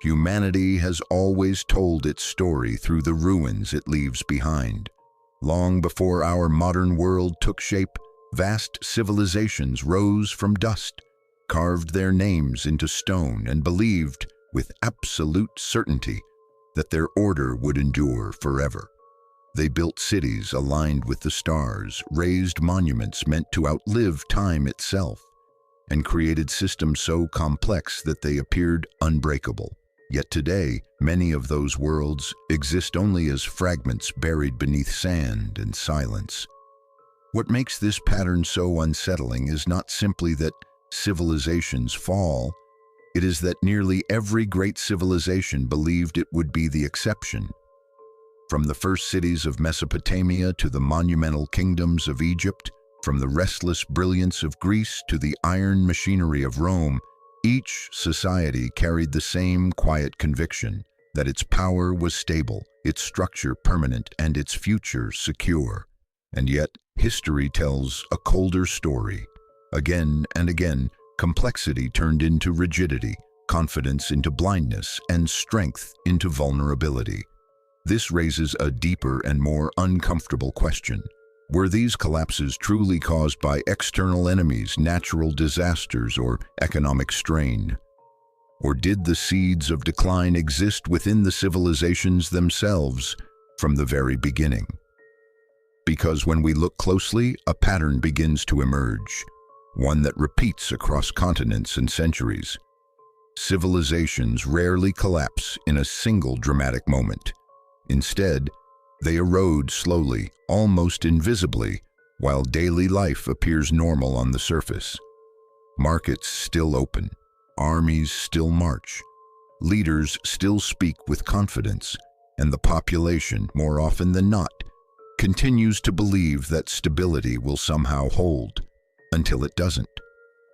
Humanity has always told its story through the ruins it leaves behind. Long before our modern world took shape, vast civilizations rose from dust, carved their names into stone, and believed, with absolute certainty, that their order would endure forever. They built cities aligned with the stars, raised monuments meant to outlive time itself, and created systems so complex that they appeared unbreakable. Yet today, many of those worlds exist only as fragments buried beneath sand and silence. What makes this pattern so unsettling is not simply that civilizations fall, it is that nearly every great civilization believed it would be the exception. From the first cities of Mesopotamia to the monumental kingdoms of Egypt, from the restless brilliance of Greece to the iron machinery of Rome, each society carried the same quiet conviction that its power was stable, its structure permanent, and its future secure. And yet, history tells a colder story. Again and again, complexity turned into rigidity, confidence into blindness, and strength into vulnerability. This raises a deeper and more uncomfortable question. Were these collapses truly caused by external enemies, natural disasters, or economic strain? Or did the seeds of decline exist within the civilizations themselves from the very beginning? Because when we look closely, a pattern begins to emerge, one that repeats across continents and centuries. Civilizations rarely collapse in a single dramatic moment. Instead, they erode slowly, almost invisibly, while daily life appears normal on the surface. Markets still open, armies still march, leaders still speak with confidence, and the population, more often than not, continues to believe that stability will somehow hold, until it doesn't.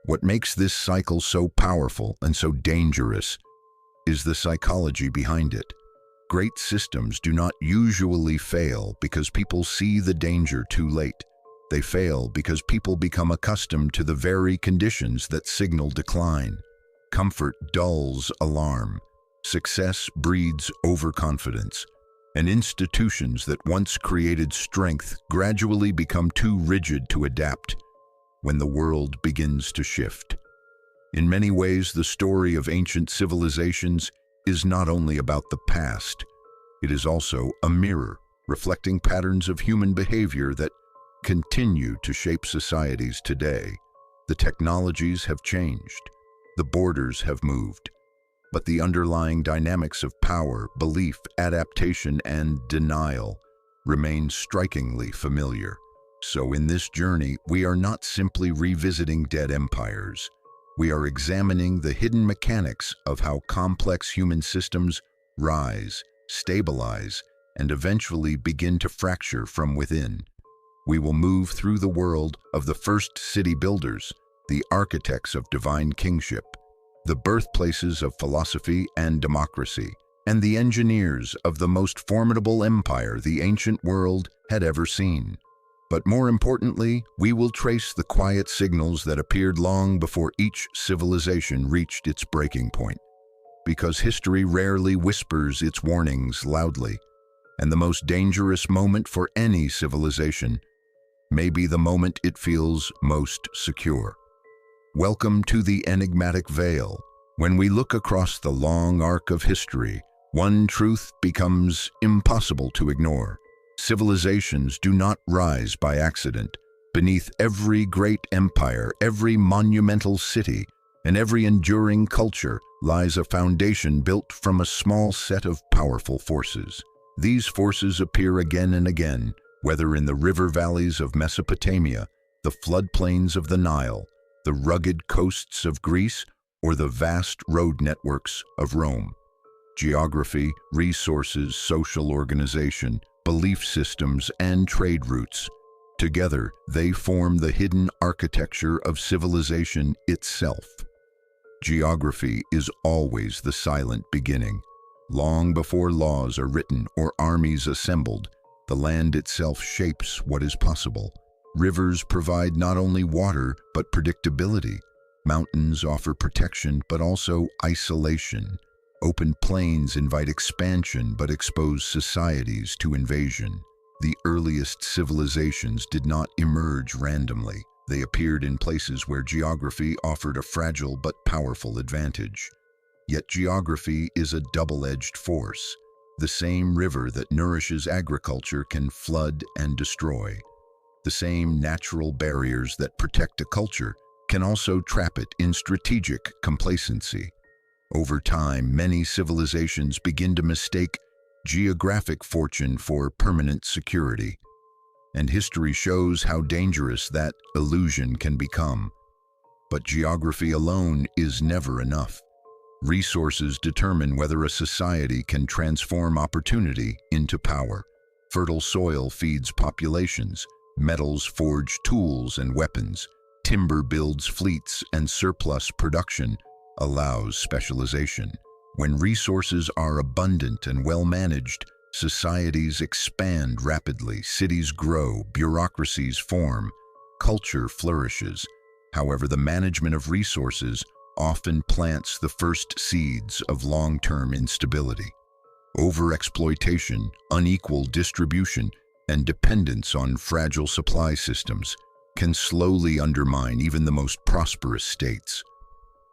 What makes this cycle so powerful and so dangerous is the psychology behind it. Great systems do not usually fail because people see the danger too late. They fail because people become accustomed to the very conditions that signal decline. Comfort dulls alarm. Success breeds overconfidence. And institutions that once created strength gradually become too rigid to adapt when the world begins to shift. In many ways, the story of ancient civilizations is not only about the past, it is also a mirror reflecting patterns of human behavior that continue to shape societies today. The technologies have changed, the borders have moved, but the underlying dynamics of power, belief, adaptation, and denial remain strikingly familiar. So in this journey, we are not simply revisiting dead empires. We are examining the hidden mechanics of how complex human systems rise, stabilize, and eventually begin to fracture from within. We will move through the world of the first city builders, the architects of divine kingship, the birthplaces of philosophy and democracy, and the engineers of the most formidable empire the ancient world had ever seen. But more importantly, we will trace the quiet signals that appeared long before each civilization reached its breaking point. Because history rarely whispers its warnings loudly, and the most dangerous moment for any civilization may be the moment it feels most secure. Welcome to the enigmatic veil. When we look across the long arc of history, one truth becomes impossible to ignore. Civilizations do not rise by accident. Beneath every great empire, every monumental city, and every enduring culture lies a foundation built from a small set of powerful forces. These forces appear again and again, whether in the river valleys of Mesopotamia, the floodplains of the Nile, the rugged coasts of Greece, or the vast road networks of Rome. Geography, resources, social organization, belief systems, and trade routes. Together, they form the hidden architecture of civilization itself. Geography is always the silent beginning. Long before laws are written or armies assembled, the land itself shapes what is possible. Rivers provide not only water, but predictability. Mountains offer protection, but also isolation. Open plains invite expansion but expose societies to invasion. The earliest civilizations did not emerge randomly. They appeared in places where geography offered a fragile but powerful advantage. Yet geography is a double-edged force. The same river that nourishes agriculture can flood and destroy. The same natural barriers that protect a culture can also trap it in strategic complacency. Over time, many civilizations begin to mistake geographic fortune for permanent security. And history shows how dangerous that illusion can become. But geography alone is never enough. Resources determine whether a society can transform opportunity into power. Fertile soil feeds populations, metals forge tools and weapons, timber builds fleets, and surplus production allows specialization. When resources are abundant and well managed, societies expand rapidly, cities grow, bureaucracies form, culture flourishes. However, the management of resources often plants the first seeds of long-term instability. Overexploitation, unequal distribution, and dependence on fragile supply systems can slowly undermine even the most prosperous states.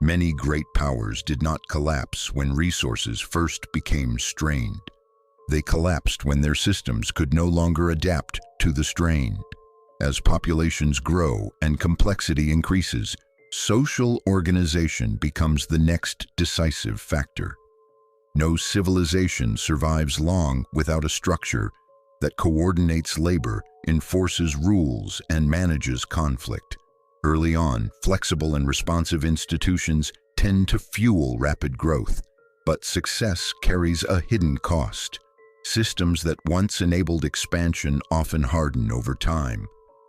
Many great powers did not collapse when resources first became strained. They collapsed when their systems could no longer adapt to the strain. As populations grow and complexity increases, social organization becomes the next decisive factor. No civilization survives long without a structure that coordinates labor, enforces rules, and manages conflict. Early on, flexible and responsive institutions tend to fuel rapid growth, but success carries a hidden cost. Systems that once enabled expansion often harden over time.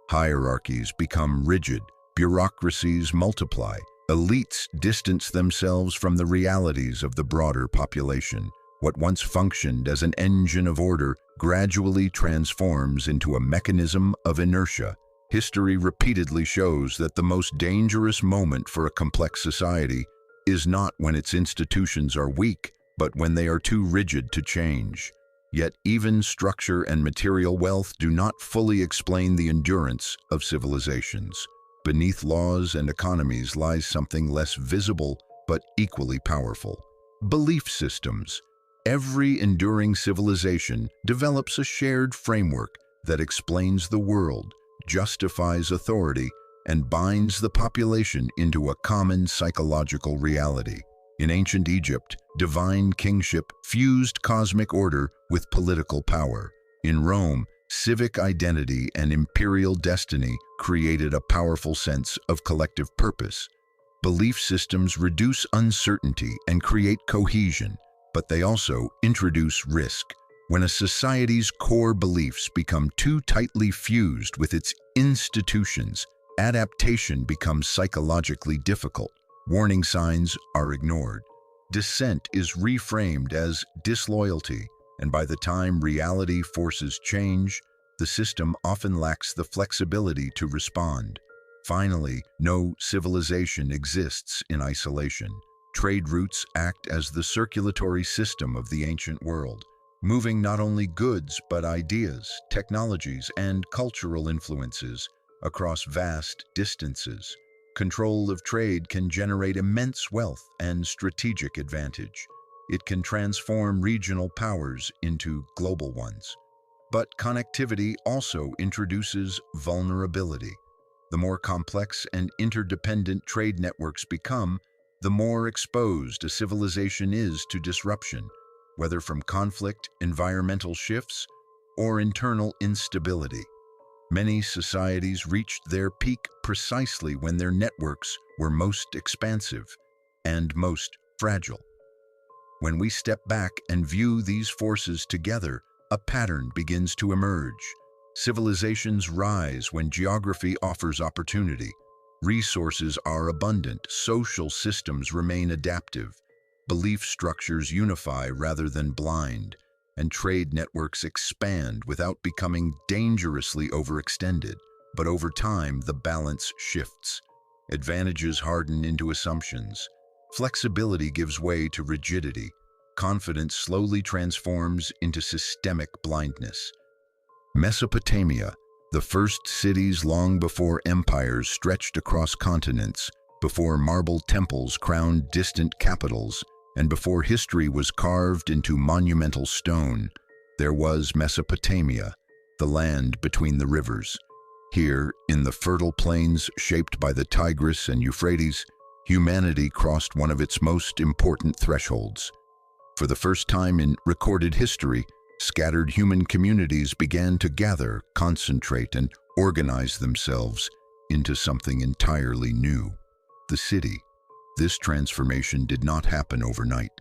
Hierarchies become rigid, bureaucracies multiply, elites distance themselves from the realities of the broader population. What once functioned as an engine of order gradually transforms into a mechanism of inertia. History repeatedly shows that the most dangerous moment for a complex society is not when its institutions are weak, but when they are too rigid to change. Yet even structure and material wealth do not fully explain the endurance of civilizations. Beneath laws and economies lies something less visible but equally powerful: belief systems. Every enduring civilization develops a shared framework that explains the world, justifies authority, and binds the population into a common psychological reality. In ancient Egypt, divine kingship fused cosmic order with political power. In Rome, civic identity and imperial destiny created a powerful sense of collective purpose. Belief systems reduce uncertainty and create cohesion, but they also introduce risk. When a society's core beliefs become too tightly fused with its institutions, adaptation becomes psychologically difficult. Warning signs are ignored. Dissent is reframed as disloyalty, and by the time reality forces change, the system often lacks the flexibility to respond. Finally, no civilization exists in isolation. Trade routes act as the circulatory system of the ancient world, moving not only goods but ideas, technologies, and cultural influences across vast distances. Control of trade can generate immense wealth and strategic advantage. It can transform regional powers into global ones. But connectivity also introduces vulnerability. The more complex and interdependent trade networks become, the more exposed a civilization is to disruption, whether from conflict, environmental shifts, or internal instability. Many societies reached their peak precisely when their networks were most expansive and most fragile. When we step back and view these forces together, a pattern begins to emerge. Civilizations rise when geography offers opportunity. Resources are abundant, social systems remain adaptive, belief structures unify rather than blind, and trade networks expand without becoming dangerously overextended. But over time, the balance shifts. Advantages harden into assumptions. Flexibility gives way to rigidity, confidence slowly transforms into systemic blindness. Mesopotamia, the first cities long before empires stretched across continents, before marble temples crowned distant capitals, and before history was carved into monumental stone, there was Mesopotamia, the land between the rivers. Here, in the fertile plains shaped by the Tigris and Euphrates, humanity crossed one of its most important thresholds. For the first time in recorded history, scattered human communities began to gather, concentrate, and organize themselves into something entirely new: the city. This transformation did not happen overnight.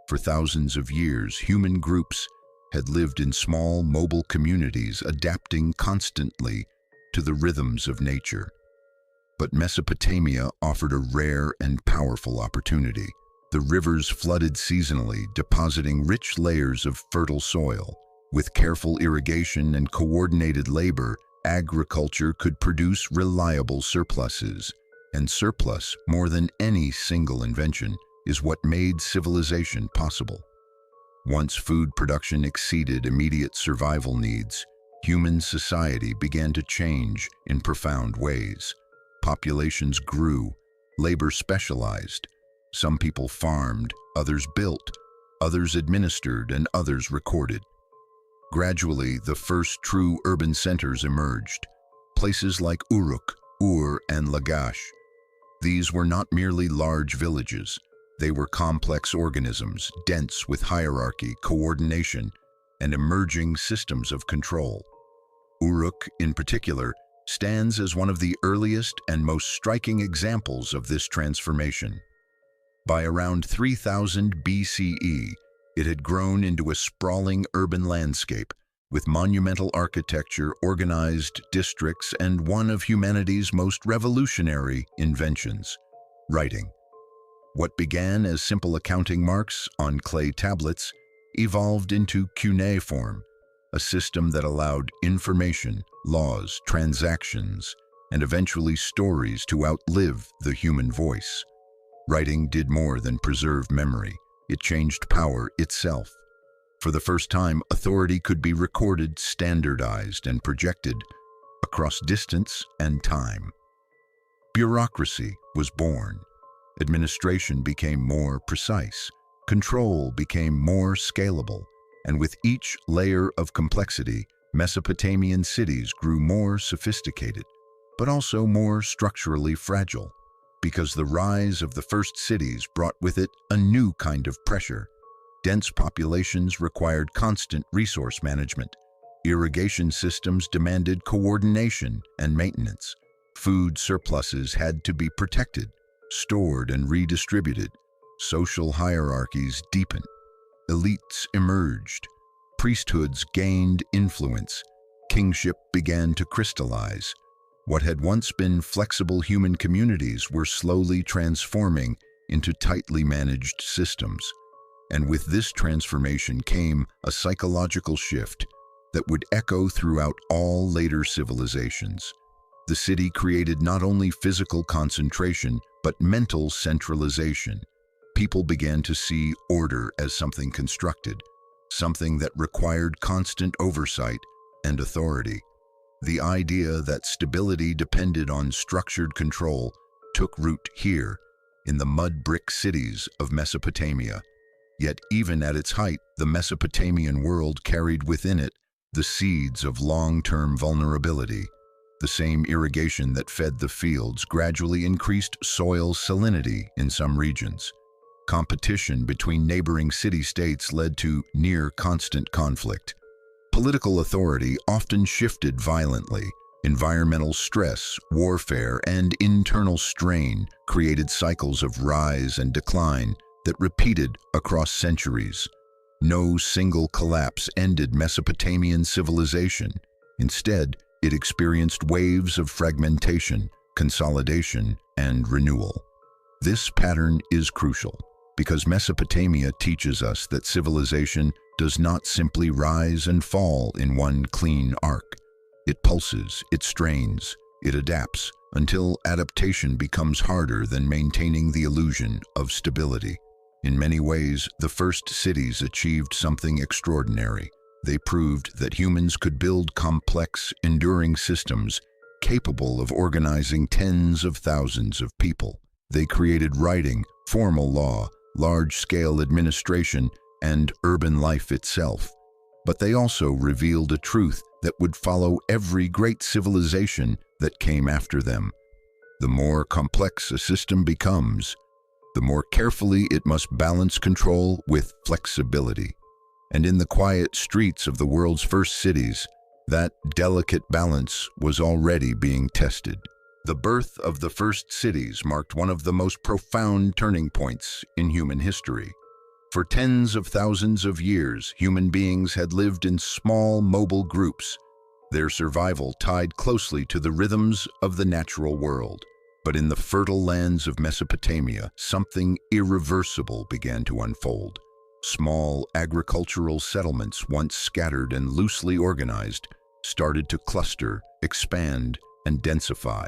For thousands of years, human groups had lived in small, mobile communities, adapting constantly to the rhythms of nature. But Mesopotamia offered a rare and powerful opportunity. The rivers flooded seasonally, depositing rich layers of fertile soil. With careful irrigation and coordinated labor, agriculture could produce reliable surpluses. And surplus, more than any single invention, is what made civilization possible. Once food production exceeded immediate survival needs, human society began to change in profound ways. Populations grew, labor specialized. Some people farmed, others built, others administered, and others recorded. Gradually, the first true urban centers emerged, places like Uruk, Ur, and Lagash. These were not merely large villages. They were complex organisms, dense with hierarchy, coordination, and emerging systems of control. Uruk, in particular, stands as one of the earliest and most striking examples of this transformation. By around 3000 BCE, it had grown into a sprawling urban landscape with monumental architecture, organized districts, and one of humanity's most revolutionary inventions: writing. What began as simple accounting marks on clay tablets evolved into cuneiform, a system that allowed information, laws, transactions, and eventually stories to outlive the human voice. Writing did more than preserve memory. It changed power itself. For the first time, authority could be recorded, standardized, and projected across distance and time. Bureaucracy was born. Administration became more precise. Control became more scalable. And with each layer of complexity, Mesopotamian cities grew more sophisticated, but also more structurally fragile. Because the rise of the first cities brought with it a new kind of pressure. Dense populations required constant resource management. Irrigation systems demanded coordination and maintenance. Food surpluses had to be protected, stored, and redistributed. Social hierarchies deepened. Elites emerged. Priesthoods gained influence. Kingship began to crystallize. What had once been flexible human communities were slowly transforming into tightly managed systems. And with this transformation came a psychological shift that would echo throughout all later civilizations. The city created not only physical concentration, but mental centralization. People began to see order as something constructed, something that required constant oversight and authority. The idea that stability depended on structured control took root here, in the mud-brick cities of Mesopotamia. Yet even at its height, the Mesopotamian world carried within it the seeds of long-term vulnerability. The same irrigation that fed the fields gradually increased soil salinity in some regions. Competition between neighboring city-states led to near-constant conflict. Political authority often shifted violently. Environmental stress, warfare, and internal strain created cycles of rise and decline that repeated across centuries. No single collapse ended Mesopotamian civilization. Instead, it experienced waves of fragmentation, consolidation, and renewal. This pattern is crucial because Mesopotamia teaches us that civilization does not simply rise and fall in one clean arc. It pulses, it strains, it adapts, until adaptation becomes harder than maintaining the illusion of stability. In many ways, the first cities achieved something extraordinary. They proved that humans could build complex, enduring systems capable of organizing tens of thousands of people. They created writing, formal law, large-scale administration, and urban life itself. But they also revealed a truth that would follow every great civilization that came after them. The more complex a system becomes, the more carefully it must balance control with flexibility. And in the quiet streets of the world's first cities, that delicate balance was already being tested. The birth of the first cities marked one of the most profound turning points in human history. For tens of thousands of years, human beings had lived in small, mobile groups, their survival tied closely to the rhythms of the natural world. But in the fertile lands of Mesopotamia, something irreversible began to unfold. Small agricultural settlements, once scattered and loosely organized, started to cluster, expand, and densify.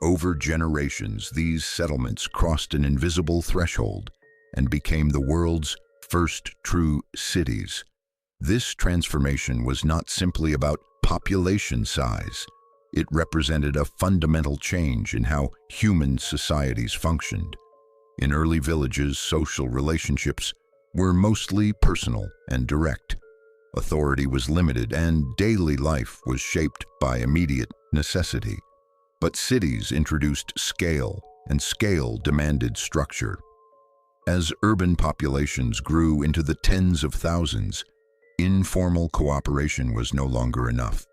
Over generations, these settlements crossed an invisible threshold and became the world's first true cities. This transformation was not simply about population size. It represented a fundamental change in how human societies functioned. In early villages, social relationships were mostly personal and direct. Authority was limited, and daily life was shaped by immediate necessity. But cities introduced scale, and scale demanded structure. As urban populations grew into the tens of thousands, informal cooperation was no longer enough.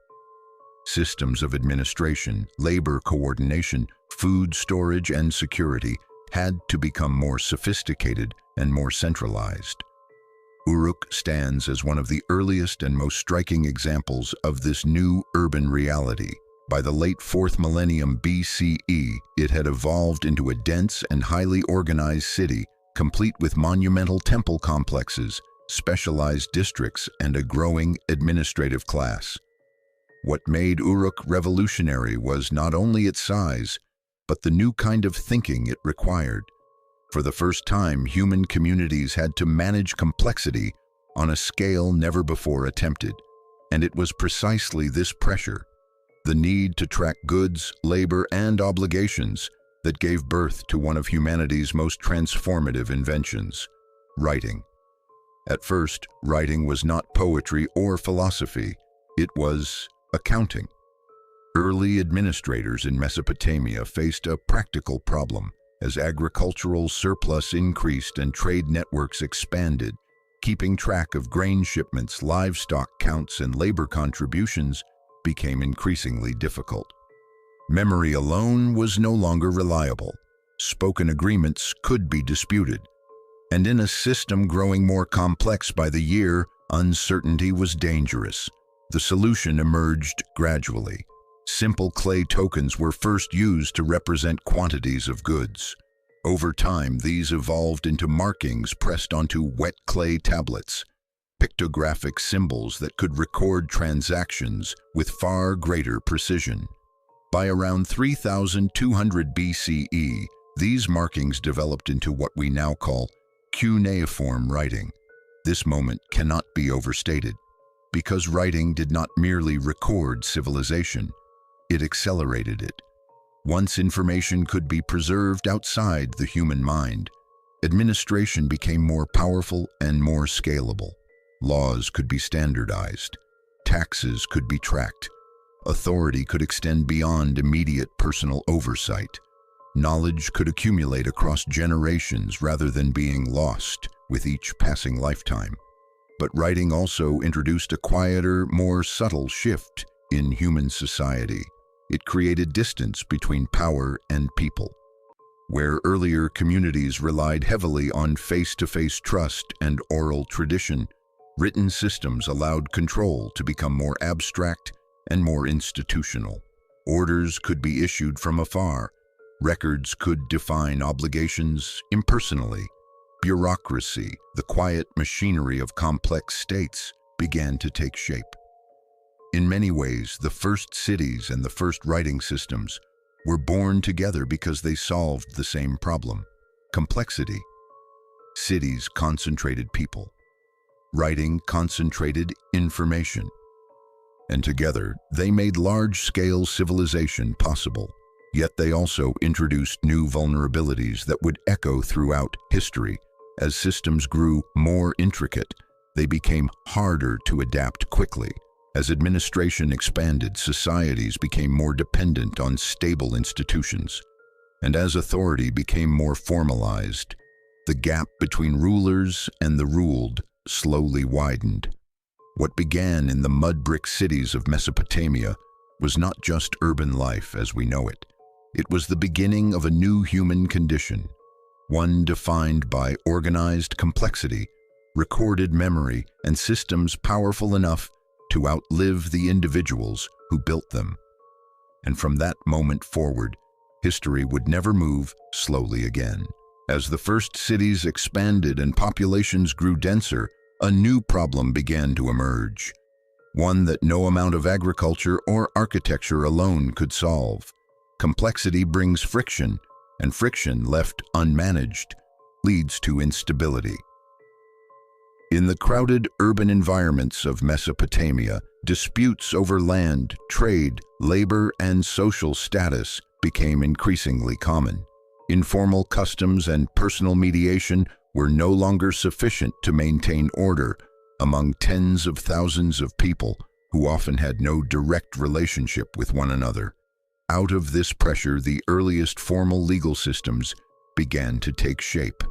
Systems of administration, labor coordination, food storage, and security had to become more sophisticated and more centralized. Uruk stands as one of the earliest and most striking examples of this new urban reality. By the late 4th millennium BCE, it had evolved into a dense and highly organized city, complete with monumental temple complexes, specialized districts, and a growing administrative class. What made Uruk revolutionary was not only its size, but the new kind of thinking it required. For the first time, human communities had to manage complexity on a scale never before attempted. And it was precisely this pressure, the need to track goods, labor, and obligations, that gave birth to one of humanity's most transformative inventions, writing. At first, writing was not poetry or philosophy. It was accounting. Early administrators in Mesopotamia faced a practical problem. As agricultural surplus increased and trade networks expanded, keeping track of grain shipments, livestock counts, and labor contributions became increasingly difficult. Memory alone was no longer reliable. Spoken agreements could be disputed. And in a system growing more complex by the year, uncertainty was dangerous. The solution emerged gradually. Simple clay tokens were first used to represent quantities of goods. Over time, these evolved into markings pressed onto wet clay tablets, pictographic symbols that could record transactions with far greater precision. By around 3200 BCE, these markings developed into what we now call cuneiform writing. This moment cannot be overstated, because writing did not merely record civilization, it accelerated it. Once information could be preserved outside the human mind, administration became more powerful and more scalable. Laws could be standardized, taxes could be tracked, authority could extend beyond immediate personal oversight. Knowledge could accumulate across generations rather than being lost with each passing lifetime. But writing also introduced a quieter, more subtle shift in human society. It created distance between power and people. Where earlier communities relied heavily on face-to-face trust and oral tradition, written systems allowed control to become more abstract and more institutional. Orders could be issued from afar. Records could define obligations impersonally. Bureaucracy, the quiet machinery of complex states, began to take shape. In many ways, the first cities and the first writing systems were born together because they solved the same problem: complexity. cities concentrated people. Writing concentrated information. And together, they made large-scale civilization possible. Yet they also introduced new vulnerabilities that would echo throughout history. As systems grew more intricate, they became harder to adapt quickly. As administration expanded, societies became more dependent on stable institutions. And as authority became more formalized, the gap between rulers and the ruled slowly widened. What began in the mud brick cities of Mesopotamia was not just urban life as we know it. It was the beginning of a new human condition, one defined by organized complexity, recorded memory, and systems powerful enough to outlive the individuals who built them. And from that moment forward, history would never move slowly again. As the first cities expanded and populations grew denser, a new problem began to emerge, one that no amount of agriculture or architecture alone could solve. Complexity brings friction, and friction left unmanaged leads to instability. In the crowded urban environments of Mesopotamia, disputes over land, trade, labor, and social status became increasingly common. Informal customs and personal mediation were no longer sufficient to maintain order among tens of thousands of people who often had no direct relationship with one another. Out of this pressure, the earliest formal legal systems began to take shape.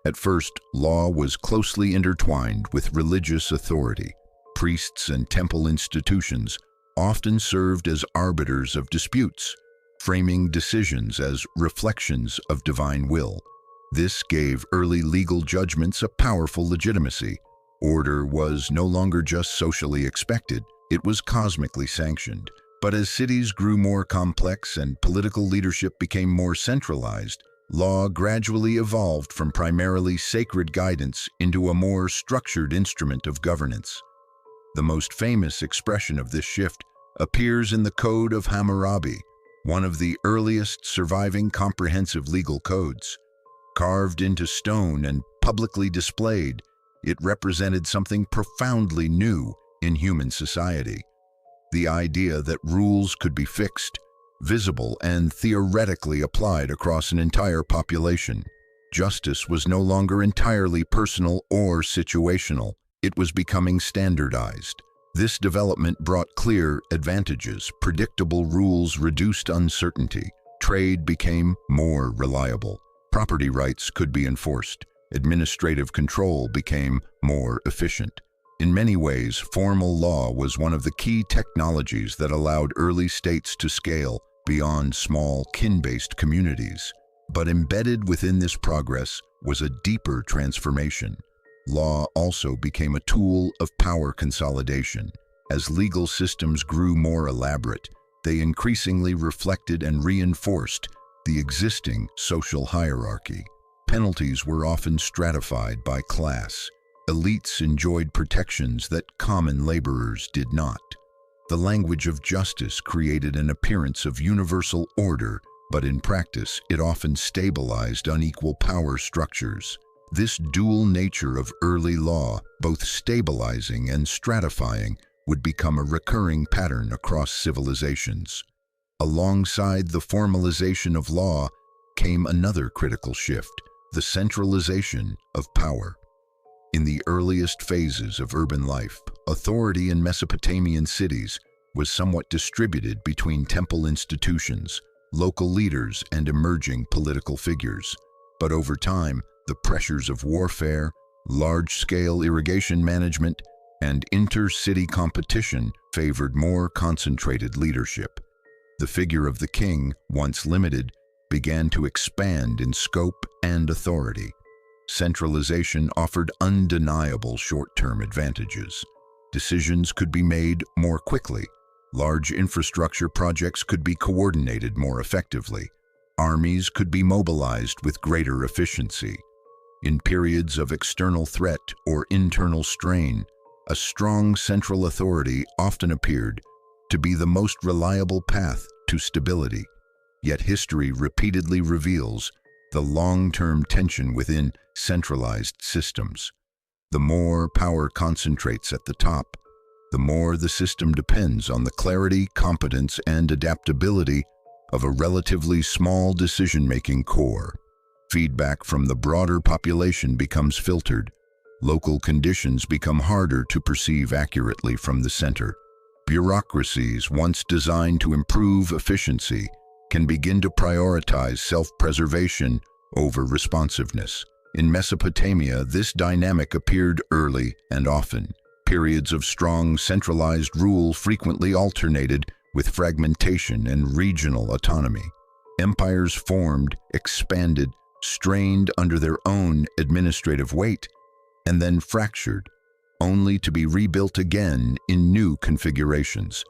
At first, law was closely intertwined with religious authority. Priests and temple institutions often served as arbiters of disputes, framing decisions as reflections of divine will. This gave early legal judgments a powerful legitimacy. Order was no longer just socially expected, it was cosmically sanctioned. But as cities grew more complex and political leadership became more centralized, law gradually evolved from primarily sacred guidance into a more structured instrument of governance. The most famous expression of this shift appears in the Code of Hammurabi, one of the earliest surviving comprehensive legal codes. Carved into stone and publicly displayed, it represented something profoundly new in human society. The idea that rules could be fixed, visible, and theoretically applied across an entire population. Justice was no longer entirely personal or situational. It was becoming standardized. This development brought clear advantages. Predictable rules reduced uncertainty. Trade became more reliable. Property rights could be enforced. Administrative control became more efficient. In many ways, formal law was one of the key technologies that allowed early states to scale beyond small kin-based communities. But embedded within this progress was a deeper transformation. Law also became a tool of power consolidation. As legal systems grew more elaborate, they increasingly reflected and reinforced the existing social hierarchy. Penalties were often stratified by class. Elites enjoyed protections that common laborers did not. The language of justice created an appearance of universal order, but in practice it often stabilized unequal power structures. This dual nature of early law, both stabilizing and stratifying, would become a recurring pattern across civilizations. Alongside the formalization of law came another critical shift, the centralization of power. In the earliest phases of urban life, authority in Mesopotamian cities was somewhat distributed between temple institutions, local leaders, and emerging political figures. But over time, the pressures of warfare, large-scale irrigation management, and inter-city competition favored more concentrated leadership. The figure of the king, once limited, began to expand in scope and authority. Centralization offered undeniable short-term advantages. Decisions could be made more quickly. Large infrastructure projects could be coordinated more effectively. Armies could be mobilized with greater efficiency. In periods of external threat or internal strain, a strong central authority often appeared to be the most reliable path to stability. Yet history repeatedly reveals the long-term tension within centralized systems. The more power concentrates at the top, the more the system depends on the clarity, competence, and adaptability of a relatively small decision-making core. Feedback from the broader population becomes filtered. Local conditions become harder to perceive accurately from the center. Bureaucracies, once designed to improve efficiency, can begin to prioritize self-preservation over responsiveness. In Mesopotamia, this dynamic appeared early and often. Periods of strong centralized rule frequently alternated with fragmentation and regional autonomy. Empires formed, expanded, strained under their own administrative weight, and then fractured, only to be rebuilt again in new configurations.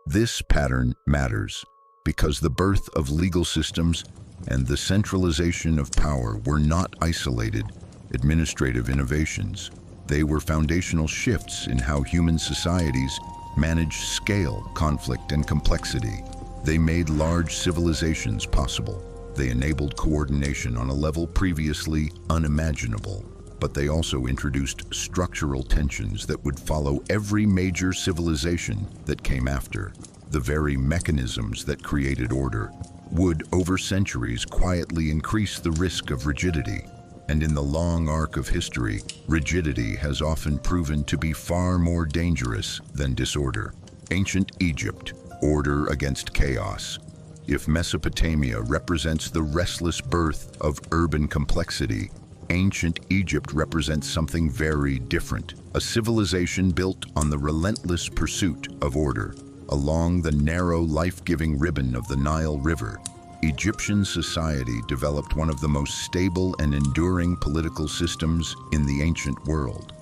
This pattern matters because the birth of legal systems and the centralization of power were not isolated administrative innovations. They were foundational shifts in how human societies manage scale, conflict, and complexity. They made large civilizations possible. They enabled coordination on a level previously unimaginable. But they also introduced structural tensions that would follow every major civilization that came after. The very mechanisms that created order would, over centuries, quietly increase the risk of rigidity. And in the long arc of history, rigidity has often proven to be far more dangerous than disorder. Ancient Egypt, order against chaos. If Mesopotamia represents the restless birth of urban complexity, ancient Egypt represents something very different, a civilization built on the relentless pursuit of order. Along the narrow, life-giving ribbon of the Nile River, Egyptian society developed one of the most stable and enduring political systems in the ancient world.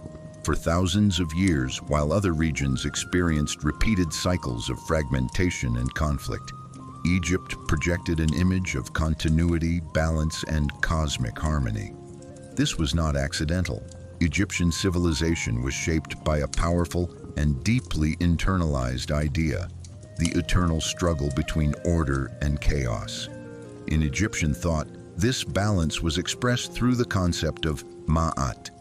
For thousands of years, while other regions experienced repeated cycles of fragmentation and conflict, Egypt projected an image of continuity, balance, and cosmic harmony. This was not accidental. Egyptian civilization was shaped by a powerful and deeply internalized idea: the eternal struggle between order and chaos. In Egyptian thought, this balance was expressed through the concept of ma'at,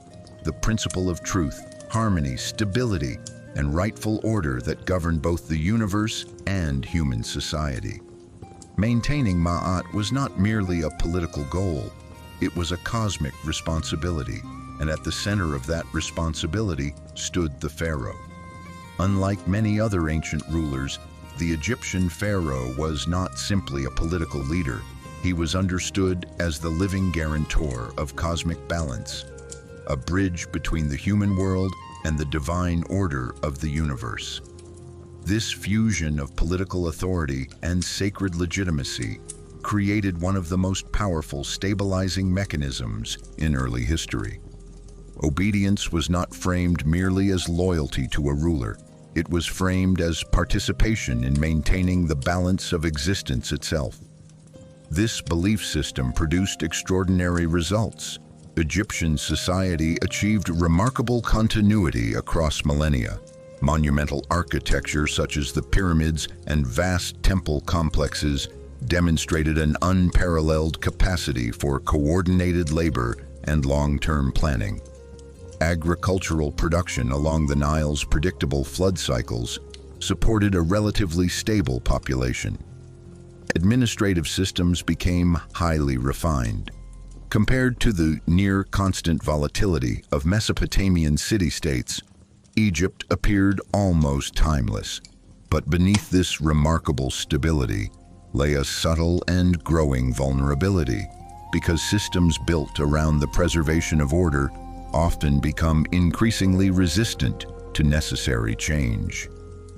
the principle of truth, harmony, stability, and rightful order that governed both the universe and human society. Maintaining ma'at was not merely a political goal, it was a cosmic responsibility, and at the center of that responsibility stood the pharaoh. Unlike many other ancient rulers, the Egyptian pharaoh was not simply a political leader. He was understood as the living guarantor of cosmic balance, a bridge between the human world and the divine order of the universe. This fusion of political authority and sacred legitimacy created one of the most powerful stabilizing mechanisms in early history. Obedience was not framed merely as loyalty to a ruler. It was framed as participation in maintaining the balance of existence itself. This belief system produced extraordinary results. Egyptian society achieved remarkable continuity across millennia. Monumental architecture such as the pyramids and vast temple complexes demonstrated an unparalleled capacity for coordinated labor and long-term planning. Agricultural production along the Nile's predictable flood cycles supported a relatively stable population. Administrative systems became highly refined. Compared to the near-constant volatility of Mesopotamian city-states, Egypt appeared almost timeless. But beneath this remarkable stability lay a subtle and growing vulnerability, because systems built around the preservation of order often become increasingly resistant to necessary change.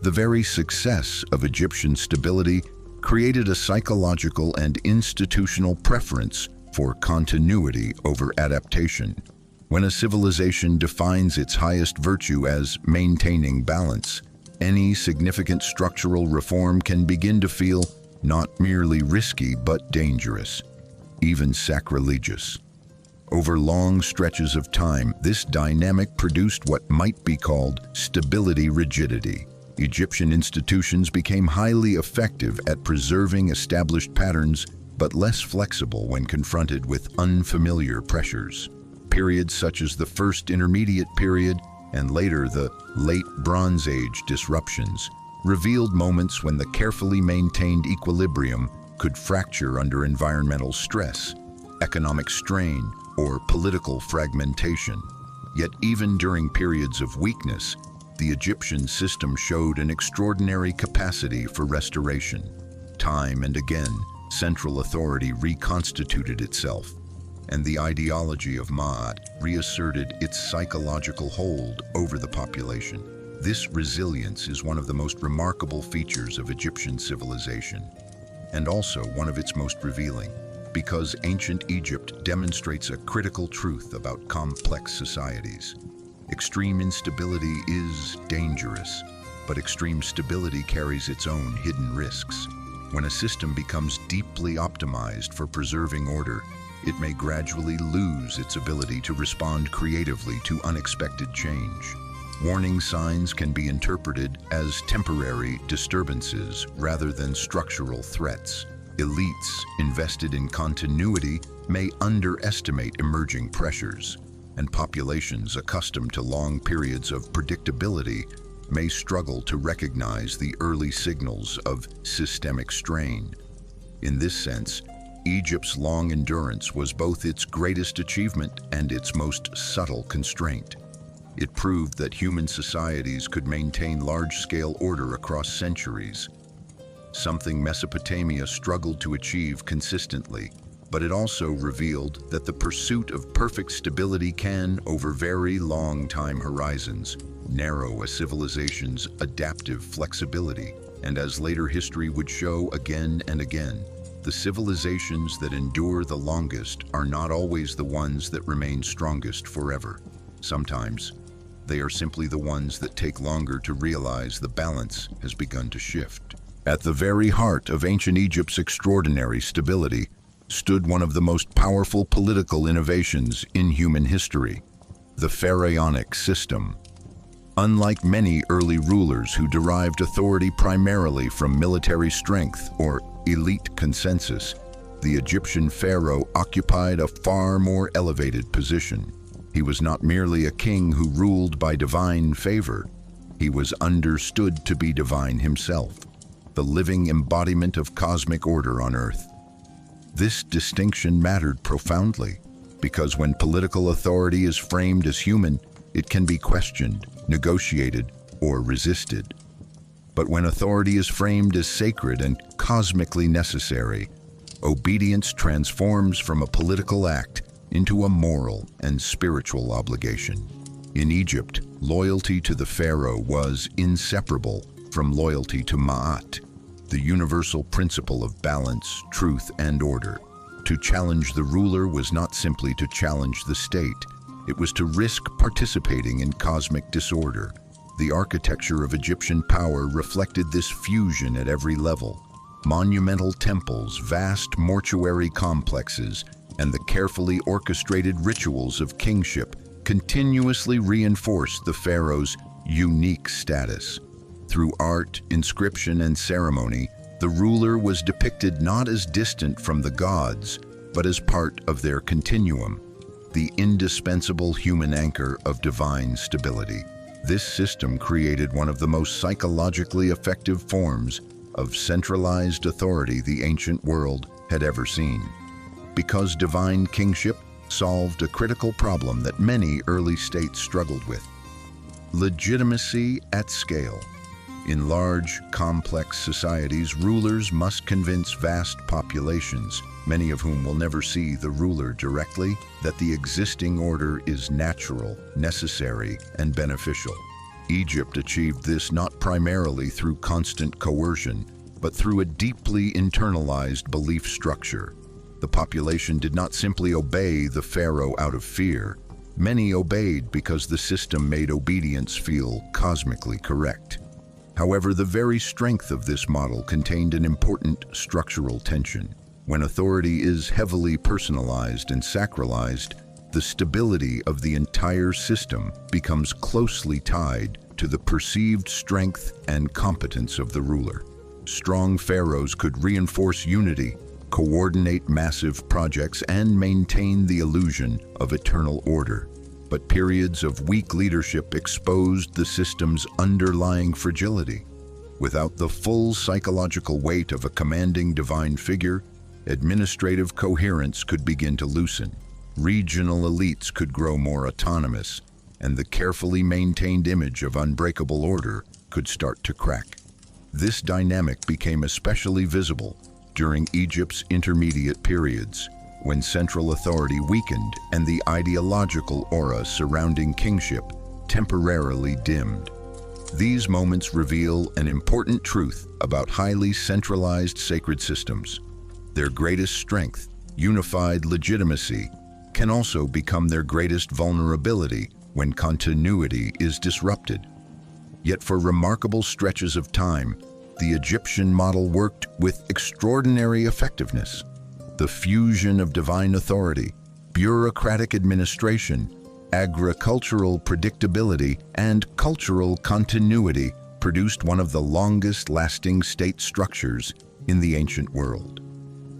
The very success of Egyptian stability created a psychological and institutional preference for continuity over adaptation. When a civilization defines its highest virtue as maintaining balance, any significant structural reform can begin to feel not merely risky but dangerous, even sacrilegious. Over long stretches of time, this dynamic produced what might be called stability rigidity. Egyptian institutions became highly effective at preserving established patterns, but less flexible when confronted with unfamiliar pressures. Periods such as the First Intermediate Period and later the Late Bronze Age disruptions revealed moments when the carefully maintained equilibrium could fracture under environmental stress, economic strain, or political fragmentation. Yet even during periods of weakness, the Egyptian system showed an extraordinary capacity for restoration. Time and again, central authority reconstituted itself, and the ideology of Ma'at reasserted its psychological hold over the population. This resilience is one of the most remarkable features of Egyptian civilization, and also one of its most revealing, because ancient Egypt demonstrates a critical truth about complex societies. Extreme instability is dangerous, but extreme stability carries its own hidden risks. When a system becomes deeply optimized for preserving order, it may gradually lose its ability to respond creatively to unexpected change. Warning signs can be interpreted as temporary disturbances rather than structural threats. Elites invested in continuity may underestimate emerging pressures, and populations accustomed to long periods of predictability may struggle to recognize the early signals of systemic strain. In this sense, Egypt's long endurance was both its greatest achievement and its most subtle constraint. It proved that human societies could maintain large-scale order across centuries, something Mesopotamia struggled to achieve consistently. But it also revealed that the pursuit of perfect stability can, over very long time horizons, narrow a civilization's adaptive flexibility. And as later history would show again and again, the civilizations that endure the longest are not always the ones that remain strongest forever. Sometimes, they are simply the ones that take longer to realize the balance has begun to shift. At the very heart of ancient Egypt's extraordinary stability stood one of the most powerful political innovations in human history, the pharaonic system. Unlike many early rulers who derived authority primarily from military strength or elite consensus, the Egyptian pharaoh occupied a far more elevated position. He was not merely a king who ruled by divine favor. He was understood to be divine himself, the living embodiment of cosmic order on earth. This distinction mattered profoundly, because when political authority is framed as human, it can be questioned, negotiated, or resisted. But when authority is framed as sacred and cosmically necessary, obedience transforms from a political act into a moral and spiritual obligation. In Egypt, loyalty to the pharaoh was inseparable from loyalty to Ma'at, the universal principle of balance, truth, and order. To challenge the ruler was not simply to challenge the state, it was to risk participating in cosmic disorder. The architecture of Egyptian power reflected this fusion at every level. Monumental temples, vast mortuary complexes, and the carefully orchestrated rituals of kingship continuously reinforced the pharaoh's unique status. Through art, inscription, and ceremony, the ruler was depicted not as distant from the gods, but as part of their continuum, the indispensable human anchor of divine stability. This system created one of the most psychologically effective forms of centralized authority the ancient world had ever seen. Because divine kingship solved a critical problem that many early states struggled with: legitimacy at scale. In large, complex societies, rulers must convince vast populations, many of whom will never see the ruler directly, that the existing order is natural, necessary, and beneficial. Egypt achieved this not primarily through constant coercion, but through a deeply internalized belief structure. The population did not simply obey the pharaoh out of fear. Many obeyed because the system made obedience feel cosmically correct. However, the very strength of this model contained an important structural tension. When authority is heavily personalized and sacralized, the stability of the entire system becomes closely tied to the perceived strength and competence of the ruler. Strong pharaohs could reinforce unity, coordinate massive projects, and maintain the illusion of eternal order. But periods of weak leadership exposed the system's underlying fragility. Without the full psychological weight of a commanding divine figure, administrative coherence could begin to loosen. Regional elites could grow more autonomous, and the carefully maintained image of unbreakable order could start to crack. This dynamic became especially visible during Egypt's intermediate periods, when central authority weakened and the ideological aura surrounding kingship temporarily dimmed. These moments reveal an important truth about highly centralized sacred systems. Their greatest strength, unified legitimacy, can also become their greatest vulnerability when continuity is disrupted. Yet for remarkable stretches of time, the Egyptian model worked with extraordinary effectiveness. The fusion of divine authority, bureaucratic administration, agricultural predictability, and cultural continuity produced one of the longest-lasting state structures in the ancient world.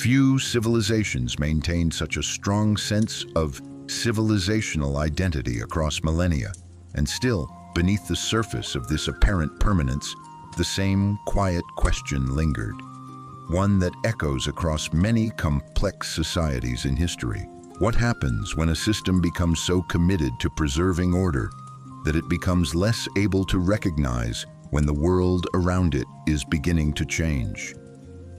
Few civilizations maintained such a strong sense of civilizational identity across millennia, and still, beneath the surface of this apparent permanence, the same quiet question lingered, one that echoes across many complex societies in history. What happens when a system becomes so committed to preserving order that it becomes less able to recognize when the world around it is beginning to change?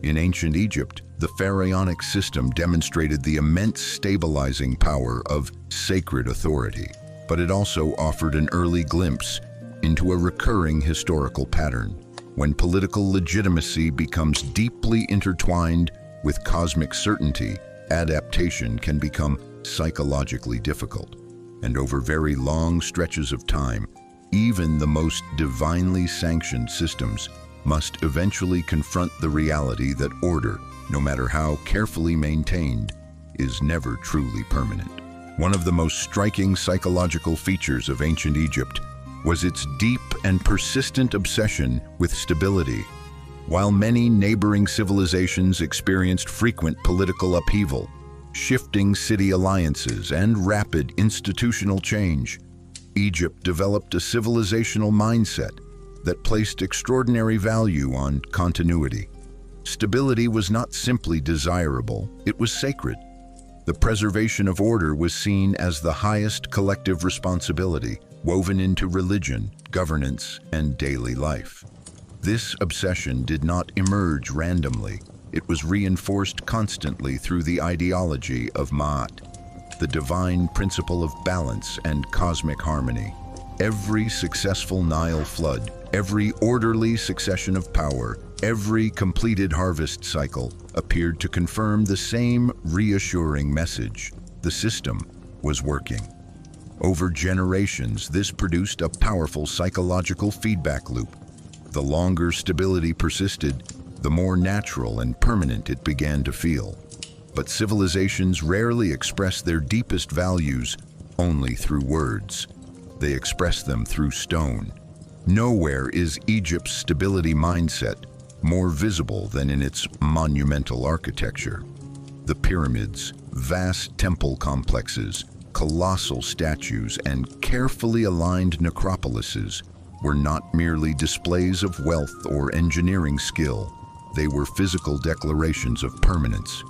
In ancient Egypt, the pharaonic system demonstrated the immense stabilizing power of sacred authority, but it also offered an early glimpse into a recurring historical pattern. When political legitimacy becomes deeply intertwined with cosmic certainty, adaptation can become psychologically difficult. And over very long stretches of time, even the most divinely sanctioned systems must eventually confront the reality that order, no matter how carefully maintained, is never truly permanent. One of the most striking psychological features of ancient Egypt was its deep and persistent obsession with stability. While many neighboring civilizations experienced frequent political upheaval, shifting city alliances, and rapid institutional change, Egypt developed a civilizational mindset that placed extraordinary value on continuity. Stability was not simply desirable, it was sacred. The preservation of order was seen as the highest collective responsibility, woven into religion, governance, and daily life. This obsession did not emerge randomly. It was reinforced constantly through the ideology of Ma'at, the divine principle of balance and cosmic harmony. Every successful Nile flood, every orderly succession of power, every completed harvest cycle appeared to confirm the same reassuring message: the system was working. Over generations, this produced a powerful psychological feedback loop. The longer stability persisted, the more natural and permanent it began to feel. But civilizations rarely express their deepest values only through words. They express them through stone. Nowhere is Egypt's stability mindset more visible than in its monumental architecture. The pyramids, vast temple complexes, colossal statues, and carefully aligned necropolises were not merely displays of wealth or engineering skill. They were physical declarations of permanence.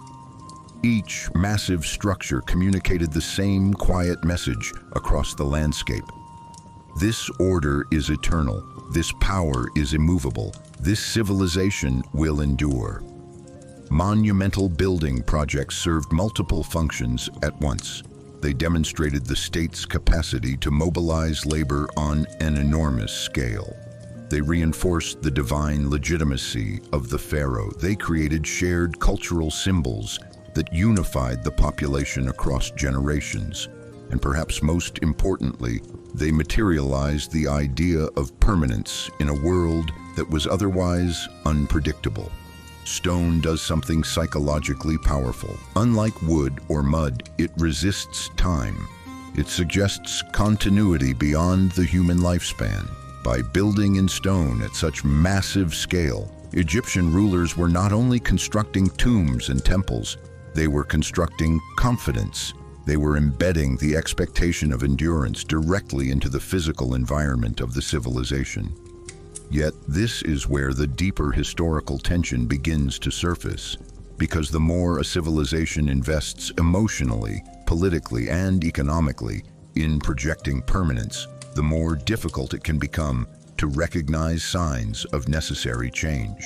Each massive structure communicated the same quiet message across the landscape. This order is eternal. This power is immovable. This civilization will endure. Monumental building projects served multiple functions at once. They demonstrated the state's capacity to mobilize labor on an enormous scale. They reinforced the divine legitimacy of the pharaoh. They created shared cultural symbols that unified the population across generations. And perhaps most importantly, they materialized the idea of permanence in a world that was otherwise unpredictable. Stone does something psychologically powerful. Unlike wood or mud, it resists time. It suggests continuity beyond the human lifespan. By building in stone at such massive scale, Egyptian rulers were not only constructing tombs and temples, they were constructing confidence. They were embedding the expectation of endurance directly into the physical environment of the civilization. Yet this is where the deeper historical tension begins to surface, because the more a civilization invests emotionally, politically, and economically in projecting permanence, the more difficult it can become to recognize signs of necessary change.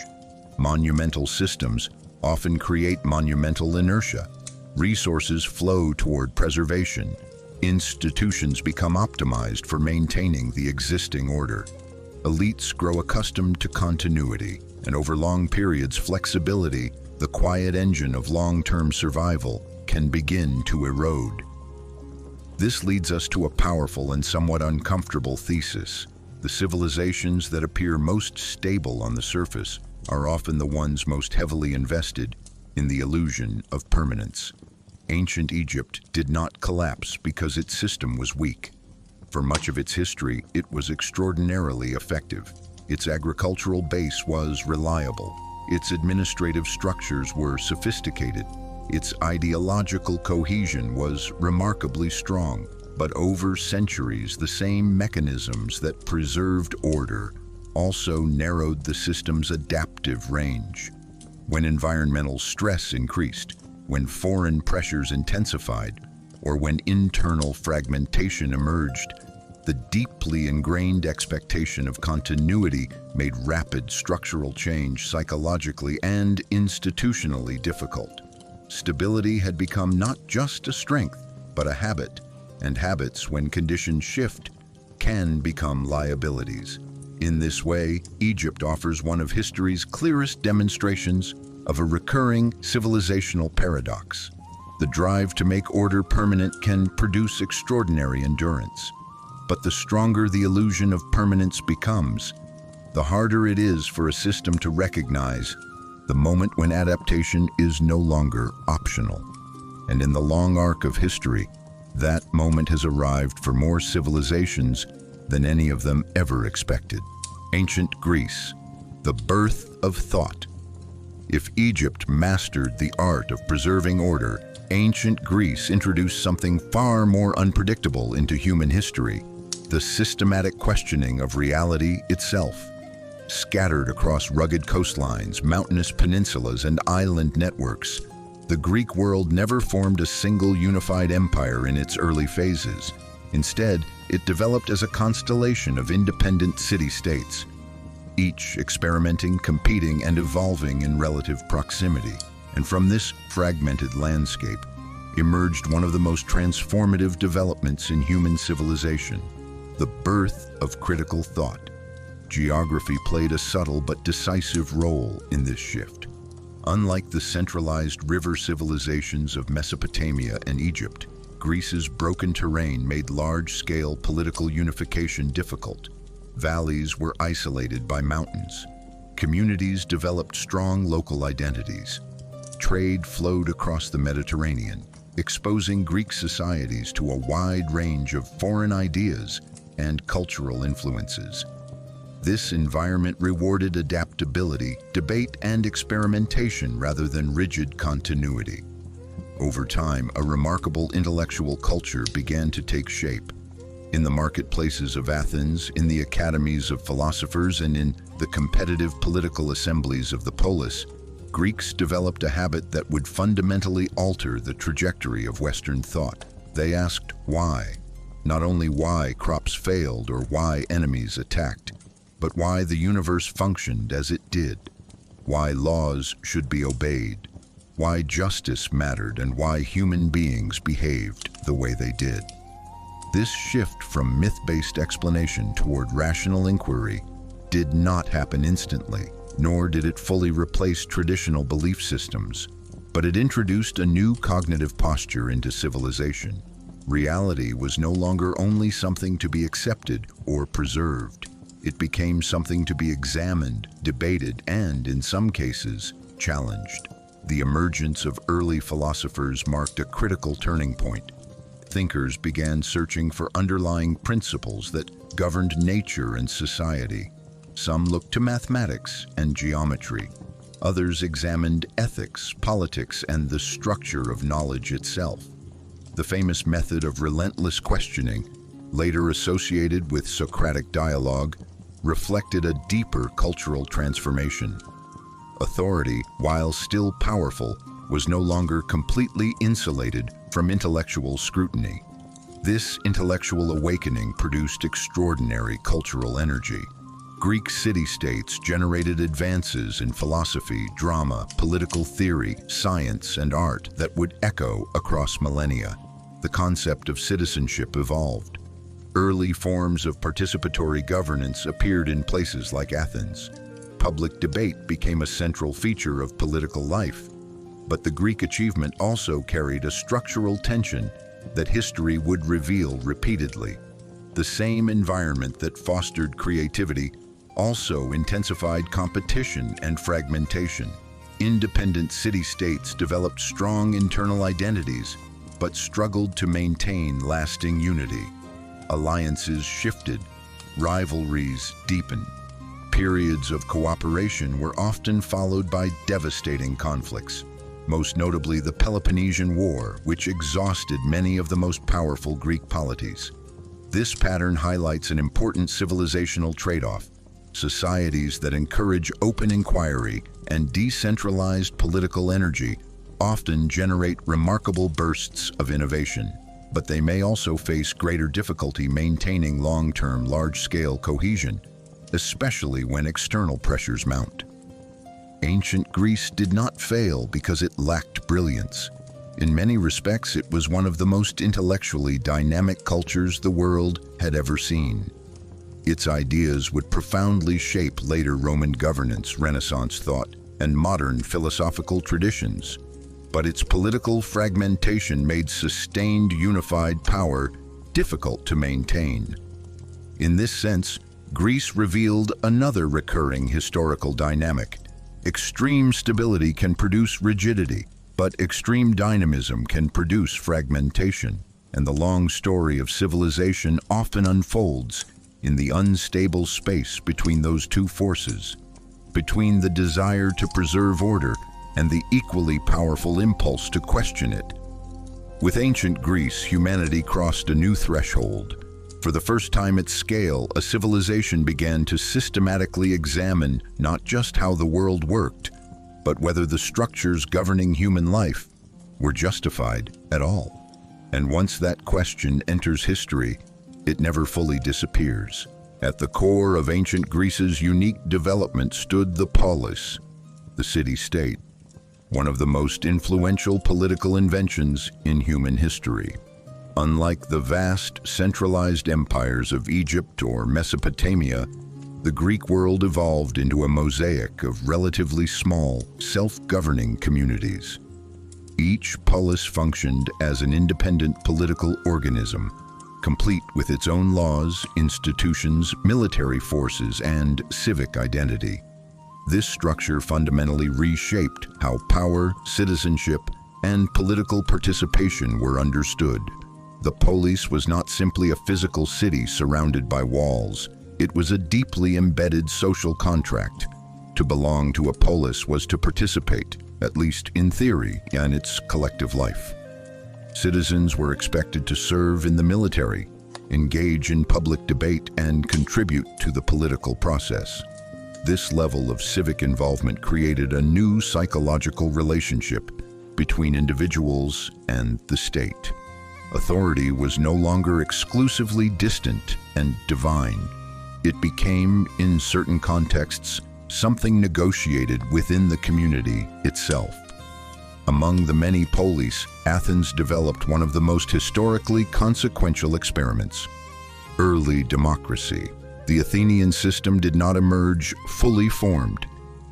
Monumental systems often create monumental inertia. Resources flow toward preservation. Institutions become optimized for maintaining the existing order. Elites grow accustomed to continuity, and over long periods, flexibility, the quiet engine of long-term survival, can begin to erode. This leads us to a powerful and somewhat uncomfortable thesis. The civilizations that appear most stable on the surface are often the ones most heavily invested in the illusion of permanence. Ancient Egypt did not collapse because its system was weak. For much of its history, it was extraordinarily effective. Its agricultural base was reliable. Its administrative structures were sophisticated. Its ideological cohesion was remarkably strong. But over centuries, the same mechanisms that preserved order also narrowed the system's adaptive range. When environmental stress increased, when foreign pressures intensified, or when internal fragmentation emerged, the deeply ingrained expectation of continuity made rapid structural change psychologically and institutionally difficult. Stability had become not just a strength, but a habit, and habits, when conditions shift, can become liabilities. In this way, Egypt offers one of history's clearest demonstrations of a recurring civilizational paradox. The drive to make order permanent can produce extraordinary endurance. But the stronger the illusion of permanence becomes, the harder it is for a system to recognize the moment when adaptation is no longer optional. And in the long arc of history, that moment has arrived for more civilizations than any of them ever expected. Ancient Greece, the birth of thought. If Egypt mastered the art of preserving order, ancient Greece introduced something far more unpredictable into human history: the systematic questioning of reality itself. Scattered across rugged coastlines, mountainous peninsulas, and island networks, the Greek world never formed a single unified empire in its early phases. Instead, it developed as a constellation of independent city-states, each experimenting, competing, and evolving in relative proximity. And from this fragmented landscape emerged one of the most transformative developments in human civilization: the birth of critical thought. Geography played a subtle but decisive role in this shift. Unlike the centralized river civilizations of Mesopotamia and Egypt, Greece's broken terrain made large-scale political unification difficult. Valleys were isolated by mountains. Communities developed strong local identities. Trade flowed across the Mediterranean, exposing Greek societies to a wide range of foreign ideas and cultural influences. This environment rewarded adaptability, debate, and experimentation rather than rigid continuity. Over time, a remarkable intellectual culture began to take shape. In the marketplaces of Athens, in the academies of philosophers, and in the competitive political assemblies of the polis, Greeks developed a habit that would fundamentally alter the trajectory of Western thought. They asked why. Not only why crops failed or why enemies attacked, but why the universe functioned as it did, why laws should be obeyed, why justice mattered, and why human beings behaved the way they did. This shift from myth-based explanation toward rational inquiry did not happen instantly, nor did it fully replace traditional belief systems, but it introduced a new cognitive posture into civilization. Reality was no longer only something to be accepted or preserved. It became something to be examined, debated, and, in some cases, challenged. The emergence of early philosophers marked a critical turning point. Thinkers began searching for underlying principles that governed nature and society. Some looked to mathematics and geometry. Others examined ethics, politics, and the structure of knowledge itself. The famous method of relentless questioning, later associated with Socratic dialogue, reflected a deeper cultural transformation. Authority, while still powerful, was no longer completely insulated from intellectual scrutiny. This intellectual awakening produced extraordinary cultural energy. Greek city-states generated advances in philosophy, drama, political theory, science, and art that would echo across millennia. The concept of citizenship evolved. Early forms of participatory governance appeared in places like Athens. Public debate became a central feature of political life. But the Greek achievement also carried a structural tension that history would reveal repeatedly. The same environment that fostered creativity also intensified competition and fragmentation. Independent city-states developed strong internal identities, but struggled to maintain lasting unity. Alliances shifted, rivalries deepened. Periods of cooperation were often followed by devastating conflicts, most notably the Peloponnesian War, which exhausted many of the most powerful Greek polities. This pattern highlights an important civilizational trade-off. Societies that encourage open inquiry and decentralized political energy often generate remarkable bursts of innovation, but they may also face greater difficulty maintaining long-term, large-scale cohesion, especially when external pressures mount. Ancient Greece did not fail because it lacked brilliance. In many respects, it was one of the most intellectually dynamic cultures the world had ever seen. Its ideas would profoundly shape later Roman governance, Renaissance thought, and modern philosophical traditions. But its political fragmentation made sustained unified power difficult to maintain. In this sense, Greece revealed another recurring historical dynamic. Extreme stability can produce rigidity, but extreme dynamism can produce fragmentation, and the long story of civilization often unfolds in the unstable space between those two forces, between the desire to preserve order and the equally powerful impulse to question it. With ancient Greece, humanity crossed a new threshold. For the first time at scale, a civilization began to systematically examine not just how the world worked, but whether the structures governing human life were justified at all. And once that question enters history, it never fully disappears. At the core of ancient Greece's unique development stood the polis, the city-state, one of the most influential political inventions in human history. Unlike the vast, centralized empires of Egypt or Mesopotamia, the Greek world evolved into a mosaic of relatively small, self-governing communities. Each polis functioned as an independent political organism, complete with its own laws, institutions, military forces, and civic identity. This structure fundamentally reshaped how power, citizenship, and political participation were understood. The polis was not simply a physical city surrounded by walls. It was a deeply embedded social contract. To belong to a polis was to participate, at least in theory, in its collective life. Citizens were expected to serve in the military, engage in public debate, and contribute to the political process. This level of civic involvement created a new psychological relationship between individuals and the state. Authority was no longer exclusively distant and divine. It became, in certain contexts, something negotiated within the community itself. Among the many polis, Athens developed one of the most historically consequential experiments: early democracy. The Athenian system did not emerge fully formed.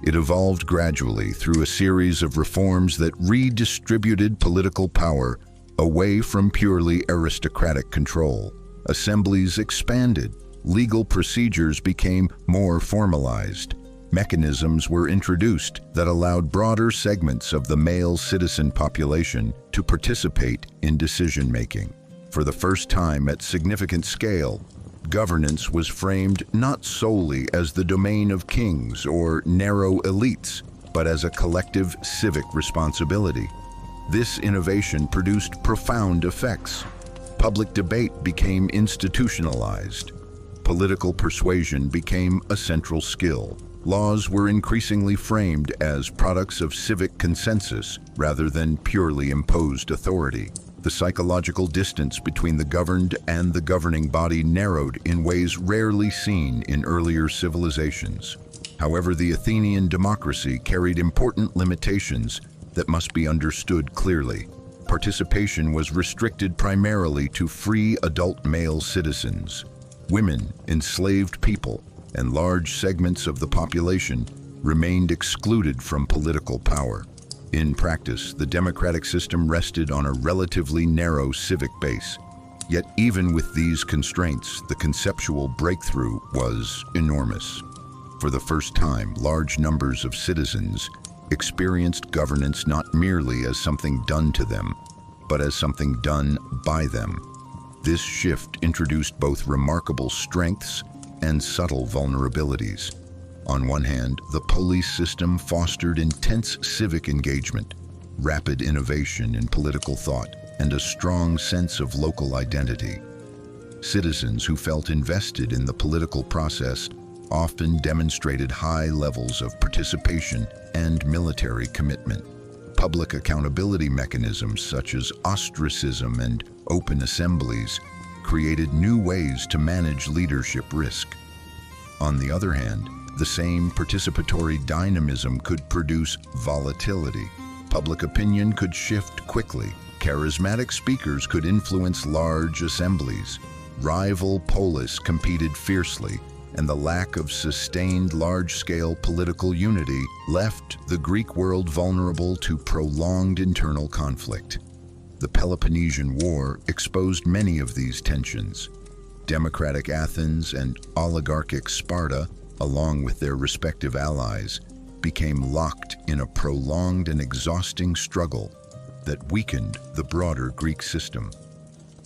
It evolved gradually through a series of reforms that redistributed political power away from purely aristocratic control. Assemblies expanded, legal procedures became more formalized. Mechanisms were introduced that allowed broader segments of the male citizen population to participate in decision-making. For the first time at significant scale, Governance was framed not solely as the domain of kings or narrow elites, but as a collective civic responsibility. This innovation produced profound effects. Public debate became institutionalized. Political persuasion became a central skill. Laws were increasingly framed as products of civic consensus rather than purely imposed authority. The psychological distance between the governed and the governing body narrowed in ways rarely seen in earlier civilizations. However, the Athenian democracy carried important limitations that must be understood clearly. Participation was restricted primarily to free adult male citizens. Women, enslaved people, and large segments of the population remained excluded from political power. In practice, the democratic system rested on a relatively narrow civic base. Yet even with these constraints, the conceptual breakthrough was enormous. For the first time, large numbers of citizens experienced governance not merely as something done to them, but as something done by them. This shift introduced both remarkable strengths and subtle vulnerabilities. On one hand, the police system fostered intense civic engagement, rapid innovation in political thought, and a strong sense of local identity. Citizens who felt invested in the political process often demonstrated high levels of participation and military commitment. Public accountability mechanisms such as ostracism and open assemblies created new ways to manage leadership risk. On the other hand, the same participatory dynamism could produce volatility. Public opinion could shift quickly. Charismatic speakers could influence large assemblies. Rival polis competed fiercely, and the lack of sustained large-scale political unity left the Greek world vulnerable to prolonged internal conflict. The Peloponnesian War exposed many of these tensions. Democratic Athens and oligarchic Sparta, along with their respective allies, became locked in a prolonged and exhausting struggle that weakened the broader Greek system.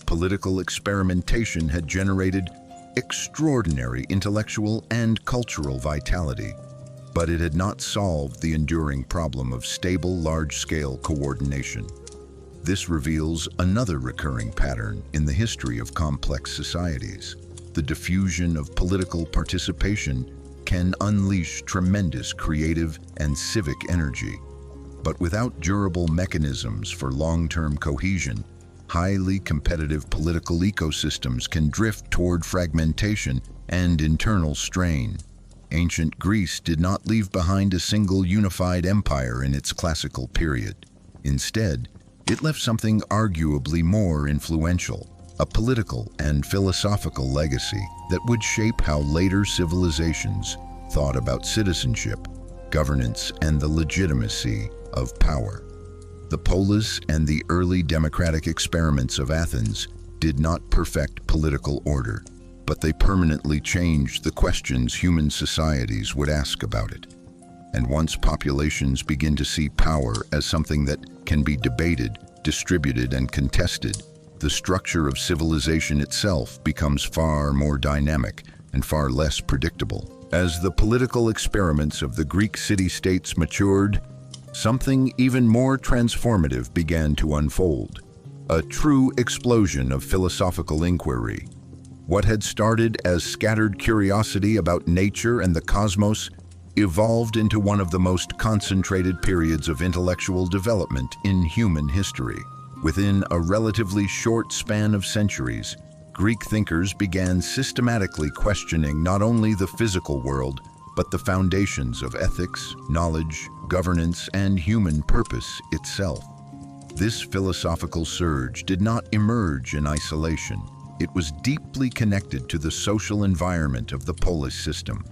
Political experimentation had generated extraordinary intellectual and cultural vitality, but it had not solved the enduring problem of stable, large-scale coordination. This reveals another recurring pattern in the history of complex societies. The diffusion of political participation can unleash tremendous creative and civic energy, but without durable mechanisms for long-term cohesion, highly competitive political ecosystems can drift toward fragmentation and internal strain. Ancient Greece did not leave behind a single unified empire in its classical period. Instead, it left something arguably more influential, a political and philosophical legacy that would shape how later civilizations thought about citizenship, governance, and the legitimacy of power. The polis and the early democratic experiments of Athens did not perfect political order, but they permanently changed the questions human societies would ask about it. And once populations begin to see power as something that can be debated, distributed, and contested, the structure of civilization itself becomes far more dynamic and far less predictable. As the political experiments of the Greek city-states matured, something even more transformative began to unfold, a true explosion of philosophical inquiry. What had started as scattered curiosity about nature and the cosmos evolved into one of the most concentrated periods of intellectual development in human history. Within a relatively short span of centuries, Greek thinkers began systematically questioning not only the physical world, but the foundations of ethics, knowledge, governance, and human purpose itself. This philosophical surge did not emerge in isolation. It was deeply connected to the social environment of the polis system.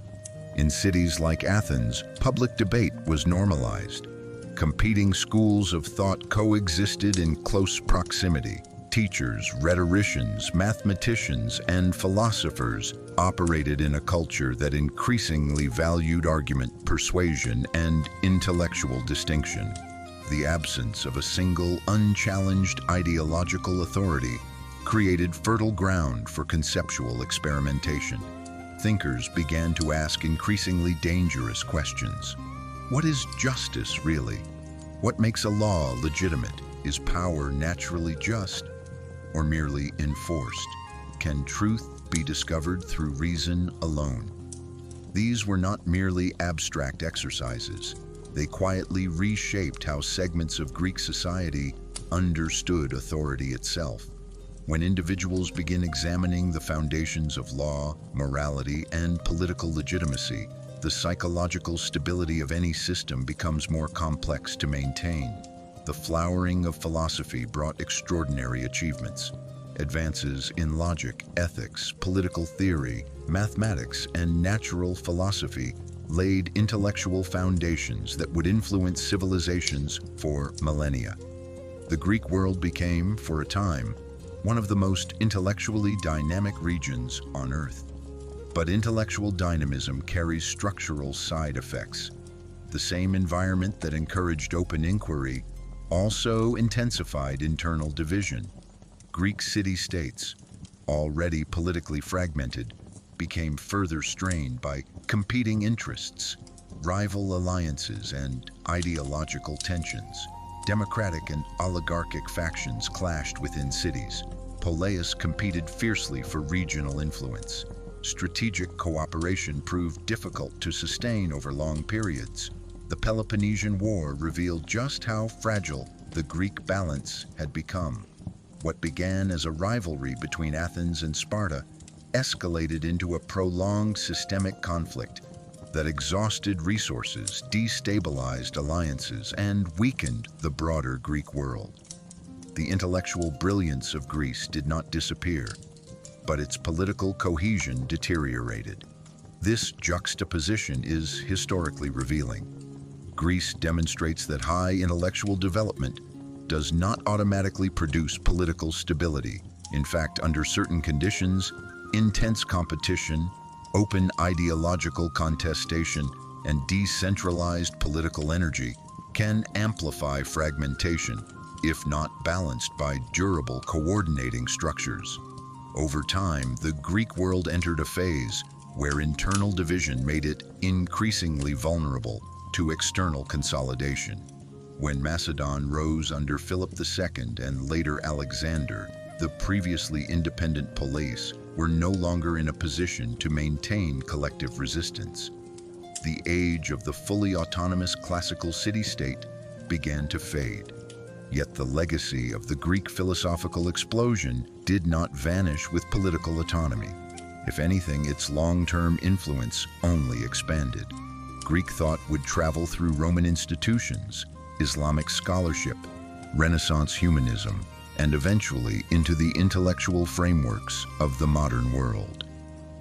In cities like Athens, public debate was normalized. Competing schools of thought coexisted in close proximity. Teachers, rhetoricians, mathematicians, and philosophers operated in a culture that increasingly valued argument, persuasion, and intellectual distinction. The absence of a single, unchallenged ideological authority created fertile ground for conceptual experimentation. Thinkers began to ask increasingly dangerous questions. What is justice, really? What makes a law legitimate? Is power naturally just or merely enforced? Can truth be discovered through reason alone? These were not merely abstract exercises. They quietly reshaped how segments of Greek society understood authority itself. When individuals begin examining the foundations of law, morality, and political legitimacy, the psychological stability of any system becomes more complex to maintain. The flowering of philosophy brought extraordinary achievements. Advances in logic, ethics, political theory, mathematics, and natural philosophy laid intellectual foundations that would influence civilizations for millennia. The Greek world became, for a time, one of the most intellectually dynamic regions on Earth. But intellectual dynamism carries structural side effects. The same environment that encouraged open inquiry also intensified internal division. Greek city-states, already politically fragmented, became further strained by competing interests, rival alliances, and ideological tensions. Democratic and oligarchic factions clashed within cities. Poleis competed fiercely for regional influence. Strategic cooperation proved difficult to sustain over long periods. The Peloponnesian War revealed just how fragile the Greek balance had become. What began as a rivalry between Athens and Sparta escalated into a prolonged systemic conflict that exhausted resources, destabilized alliances, and weakened the broader Greek world. The intellectual brilliance of Greece did not disappear, but its political cohesion deteriorated. This juxtaposition is historically revealing. Greece demonstrates that high intellectual development does not automatically produce political stability. In fact, under certain conditions, intense competition, open ideological contestation, and decentralized political energy can amplify fragmentation, if not balanced by durable coordinating structures. Over time, the Greek world entered a phase where internal division made it increasingly vulnerable to external consolidation. When Macedon rose under Philip II and later Alexander, the previously independent Poleis were no longer in a position to maintain collective resistance. The age of the fully autonomous classical city-state began to fade. Yet the legacy of the Greek philosophical explosion did not vanish with political autonomy. If anything, its long-term influence only expanded. Greek thought would travel through Roman institutions, Islamic scholarship, Renaissance humanism, and eventually into the intellectual frameworks of the modern world.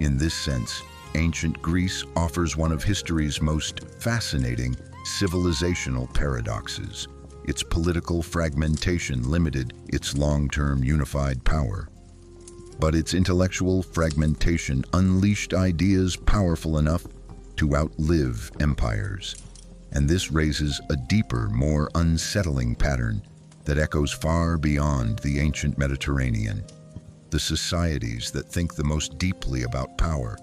In this sense, ancient Greece offers one of history's most fascinating civilizational paradoxes. Its political fragmentation limited its long-term unified power. But its intellectual fragmentation unleashed ideas powerful enough to outlive empires. And this raises a deeper, more unsettling pattern that echoes far beyond the ancient Mediterranean. The societies that think the most deeply about power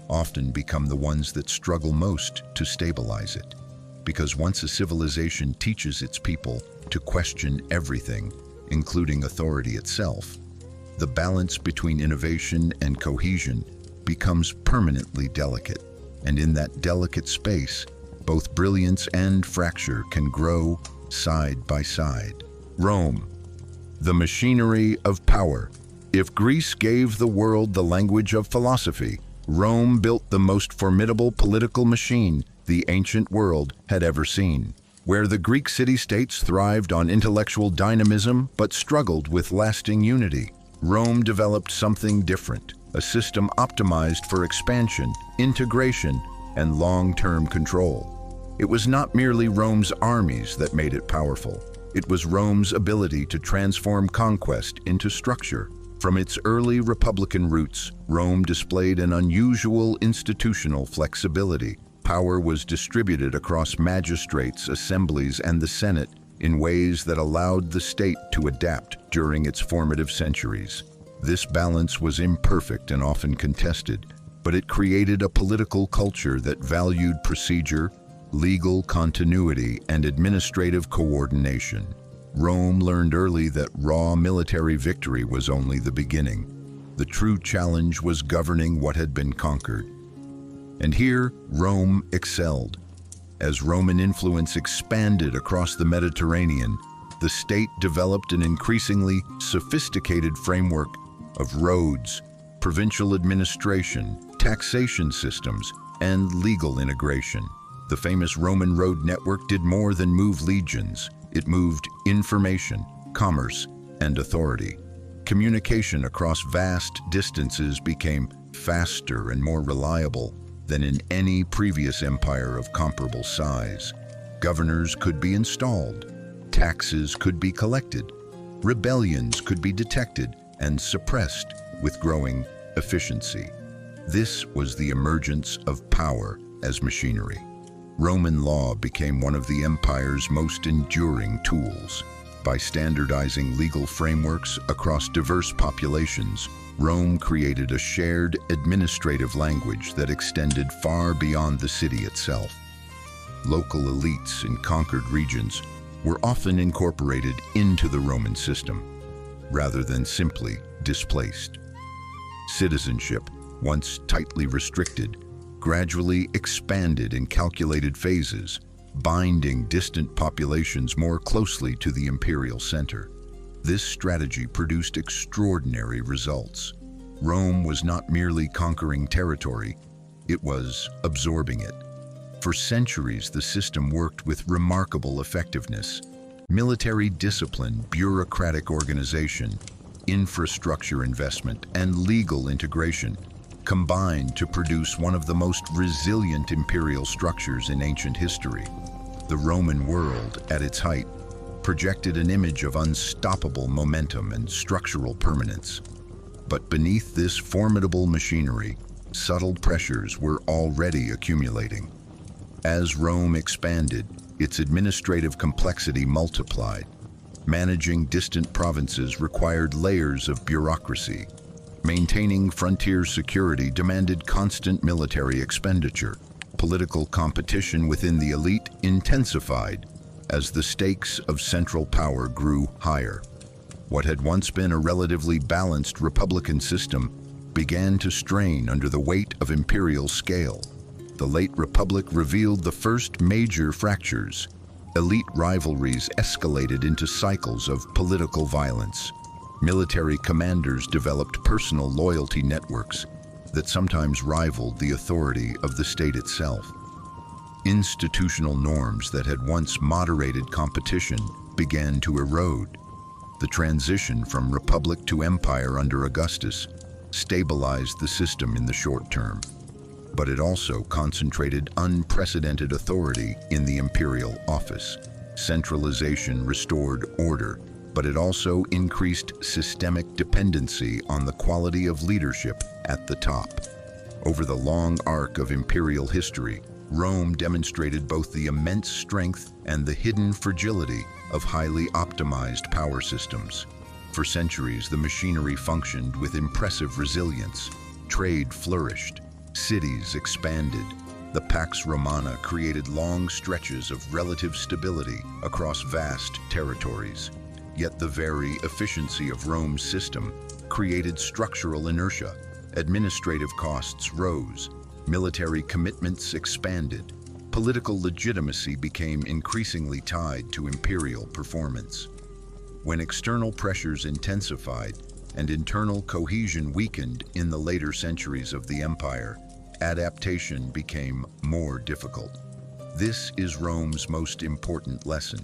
often become the ones that struggle most to stabilize it. Because once a civilization teaches its people to question everything, including authority itself, the balance between innovation and cohesion becomes permanently delicate. And in that delicate space, both brilliance and fracture can grow side by side. Rome, the machinery of power. If Greece gave the world the language of philosophy, Rome built the most formidable political machine the ancient world had ever seen. Where the Greek city-states thrived on intellectual dynamism but struggled with lasting unity, Rome developed something different, a system optimized for expansion, integration, and long-term control. It was not merely Rome's armies that made it powerful. It was Rome's ability to transform conquest into structure. From its early republican roots, Rome displayed an unusual institutional flexibility. Power was distributed across magistrates, assemblies, and the Senate in ways that allowed the state to adapt during its formative centuries. This balance was imperfect and often contested, but it created a political culture that valued procedure, legal continuity, and administrative coordination. Rome learned early that raw military victory was only the beginning. The true challenge was governing what had been conquered. And here, Rome excelled. As Roman influence expanded across the Mediterranean, the state developed an increasingly sophisticated framework of roads, provincial administration, taxation systems, and legal integration. The famous Roman road network did more than move legions. It moved information, commerce, and authority. Communication across vast distances became faster and more reliable than in any previous empire of comparable size. Governors could be installed, taxes could be collected, rebellions could be detected and suppressed with growing efficiency. This was the emergence of power as machinery. Roman law became one of the empire's most enduring tools. By standardizing legal frameworks across diverse populations, Rome created a shared administrative language that extended far beyond the city itself. Local elites in conquered regions were often incorporated into the Roman system, rather than simply displaced. Citizenship, once tightly restricted, gradually expanded in calculated phases, binding distant populations more closely to the imperial center. This strategy produced extraordinary results. Rome was not merely conquering territory, it was absorbing it. For centuries, the system worked with remarkable effectiveness. Military discipline, bureaucratic organization, infrastructure investment, and legal integration combined to produce one of the most resilient imperial structures in ancient history. The Roman world, at its height, projected an image of unstoppable momentum and structural permanence. But beneath this formidable machinery, subtle pressures were already accumulating. As Rome expanded, its administrative complexity multiplied. Managing distant provinces required layers of bureaucracy. Maintaining frontier security demanded constant military expenditure. Political competition within the elite intensified as the stakes of central power grew higher. What had once been a relatively balanced republican system began to strain under the weight of imperial scale. The late Republic revealed the first major fractures. Elite rivalries escalated into cycles of political violence. Military commanders developed personal loyalty networks that sometimes rivaled the authority of the state itself. Institutional norms that had once moderated competition began to erode. The transition from republic to empire under Augustus stabilized the system in the short term, but it also concentrated unprecedented authority in the imperial office. Centralization restored order, but it also increased systemic dependency on the quality of leadership at the top. Over the long arc of imperial history, Rome demonstrated both the immense strength and the hidden fragility of highly optimized power systems. For centuries, the machinery functioned with impressive resilience. Trade flourished, cities expanded. The Pax Romana created long stretches of relative stability across vast territories. Yet the very efficiency of Rome's system created structural inertia. Administrative costs rose, military commitments expanded, political legitimacy became increasingly tied to imperial performance. When external pressures intensified and internal cohesion weakened in the later centuries of the empire, adaptation became more difficult. This is Rome's most important lesson.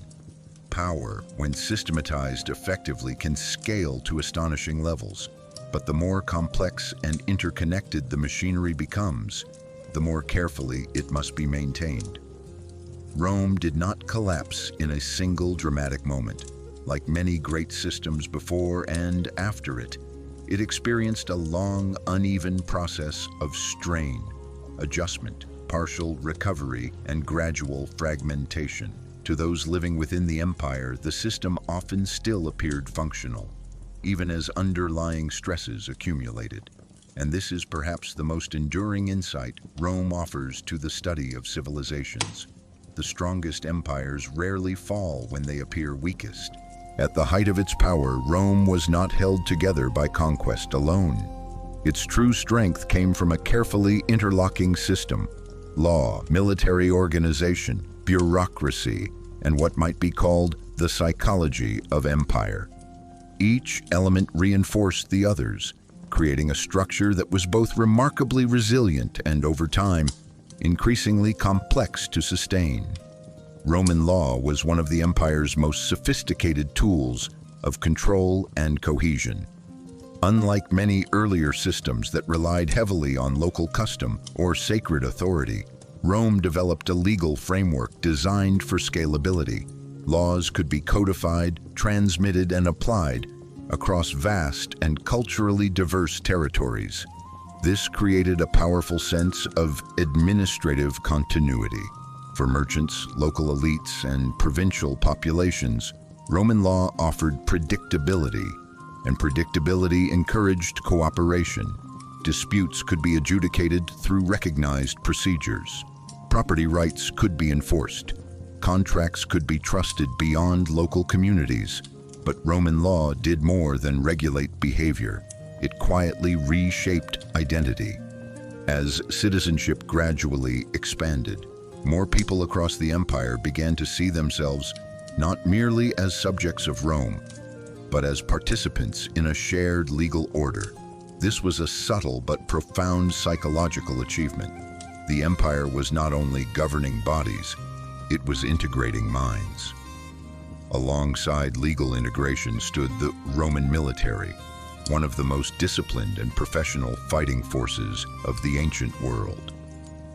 Power, when systematized effectively, can scale to astonishing levels. But the more complex and interconnected the machinery becomes, the more carefully it must be maintained. Rome did not collapse in a single dramatic moment. Like many great systems before and after it, it experienced a long, uneven process of strain, adjustment, partial recovery, and gradual fragmentation. To those living within the empire, the system often still appeared functional. even as underlying stresses accumulated. And this is perhaps the most enduring insight Rome offers to the study of civilizations. The strongest empires rarely fall when they appear weakest. At the height of its power, Rome was not held together by conquest alone. Its true strength came from a carefully interlocking system: law, military organization, bureaucracy, and what might be called the psychology of empire. Each element reinforced the others, creating a structure that was both remarkably resilient and, over time, increasingly complex to sustain. Roman law was one of the empire's most sophisticated tools of control and cohesion. Unlike many earlier systems that relied heavily on local custom or sacred authority, Rome developed a legal framework designed for scalability. Laws could be codified, transmitted, and applied across vast and culturally diverse territories. This created a powerful sense of administrative continuity. For merchants, local elites, and provincial populations, Roman law offered predictability, and predictability encouraged cooperation. Disputes could be adjudicated through recognized procedures. Property rights could be enforced. Contracts could be trusted beyond local communities. But Roman law did more than regulate behavior. It quietly reshaped identity. As citizenship gradually expanded, more people across the empire began to see themselves not merely as subjects of Rome, but as participants in a shared legal order. This was a subtle but profound psychological achievement. The empire was not only governing bodies, it was integrating minds. Alongside legal integration stood the Roman military, one of the most disciplined and professional fighting forces of the ancient world.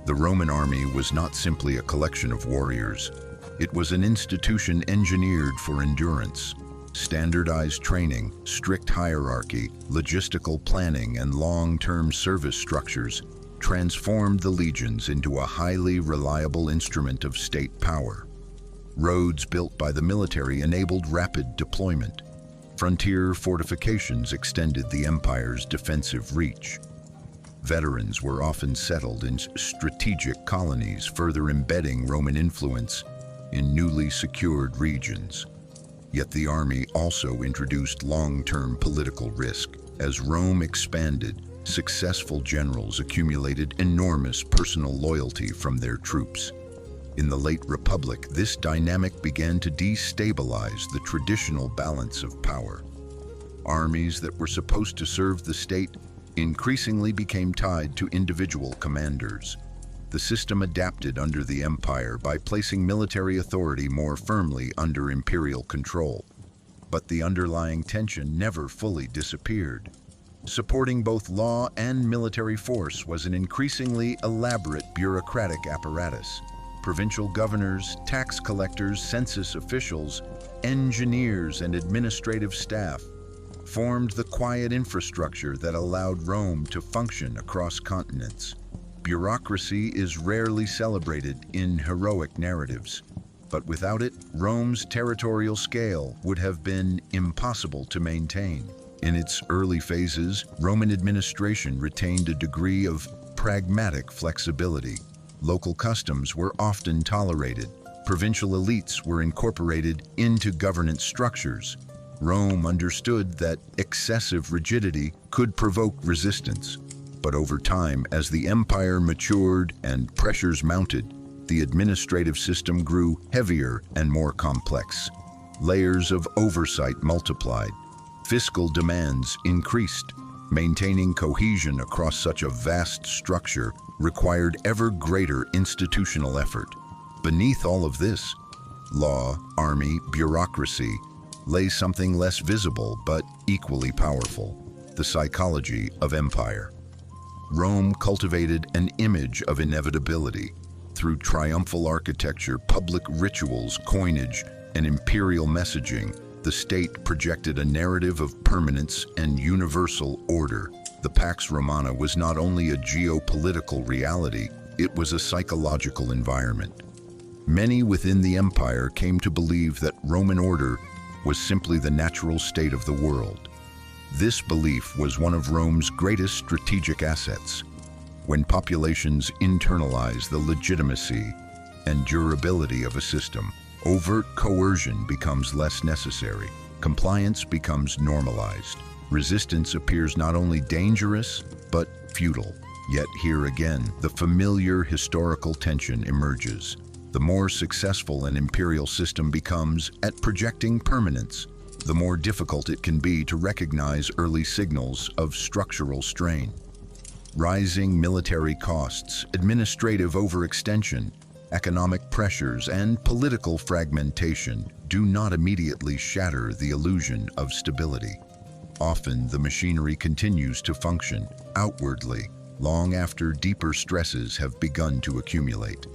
The Roman army was not simply a collection of warriors. It was an institution engineered for endurance. Standardized training, strict hierarchy, logistical planning, and long-term service structures transformed the legions into a highly reliable instrument of state power. Roads built by the military enabled rapid deployment. Frontier fortifications extended the empire's defensive reach. Veterans were often settled in strategic colonies, further embedding Roman influence in newly secured regions. Yet the army also introduced long-term political risk. As Rome expanded, successful generals accumulated enormous personal loyalty from their troops. In the late Republic, this dynamic began to destabilize the traditional balance of power. Armies that were supposed to serve the state increasingly became tied to individual commanders. The system adapted under the empire by placing military authority more firmly under imperial control. But the underlying tension never fully disappeared. Supporting both law and military force was an increasingly elaborate bureaucratic apparatus. Provincial governors, tax collectors, census officials, engineers, and administrative staff formed the quiet infrastructure that allowed Rome to function across continents. Bureaucracy is rarely celebrated in heroic narratives, but without it, Rome's territorial scale would have been impossible to maintain. In its early phases, Roman administration retained a degree of pragmatic flexibility. Local customs were often tolerated. Provincial elites were incorporated into governance structures. Rome understood that excessive rigidity could provoke resistance. But over time, as the empire matured and pressures mounted, the administrative system grew heavier and more complex. Layers of oversight multiplied. Fiscal demands increased. Maintaining cohesion across such a vast structure required ever greater institutional effort. Beneath all of this, law, army, bureaucracy, lay something less visible but equally powerful: the psychology of empire. Rome cultivated an image of inevitability. Through triumphal architecture, public rituals, coinage, and imperial messaging, the state projected a narrative of permanence and universal order. The Pax Romana was not only a geopolitical reality, it was a psychological environment. Many within the empire came to believe that Roman order was simply the natural state of the world. This belief was one of Rome's greatest strategic assets. When populations internalize the legitimacy and durability of a system, overt coercion becomes less necessary. Compliance becomes normalized. Resistance appears not only dangerous, but futile. Yet here again, the familiar historical tension emerges. The more successful an imperial system becomes at projecting permanence, the more difficult it can be to recognize early signals of structural strain. Rising military costs, administrative overextension, economic pressures, and political fragmentation do not immediately shatter the illusion of stability. Often, the machinery continues to function outwardly long after deeper stresses have begun to accumulate.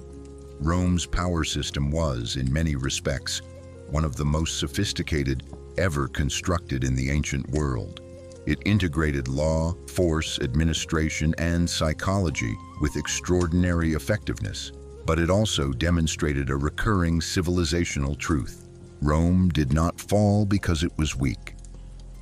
Rome's power system was, in many respects, one of the most sophisticated ever constructed in the ancient world. It integrated law, force, administration, and psychology with extraordinary effectiveness. But it also demonstrated a recurring civilizational truth. Rome did not fall because it was weak.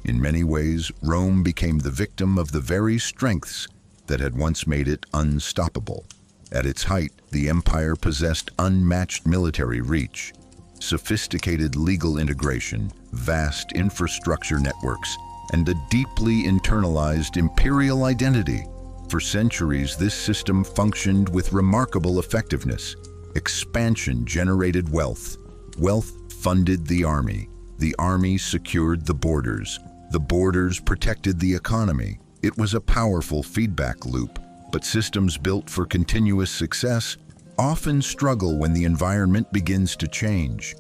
In many ways, Rome became the victim of the very strengths that had once made it unstoppable. At its height, the empire possessed unmatched military reach, sophisticated legal integration, vast infrastructure networks, and a deeply internalized imperial identity. For centuries, this system functioned with remarkable effectiveness. Expansion generated wealth. Wealth funded the army secured the borders protected the economy. It was a powerful feedback loop, but systems built for continuous success often struggle when the environment begins to change.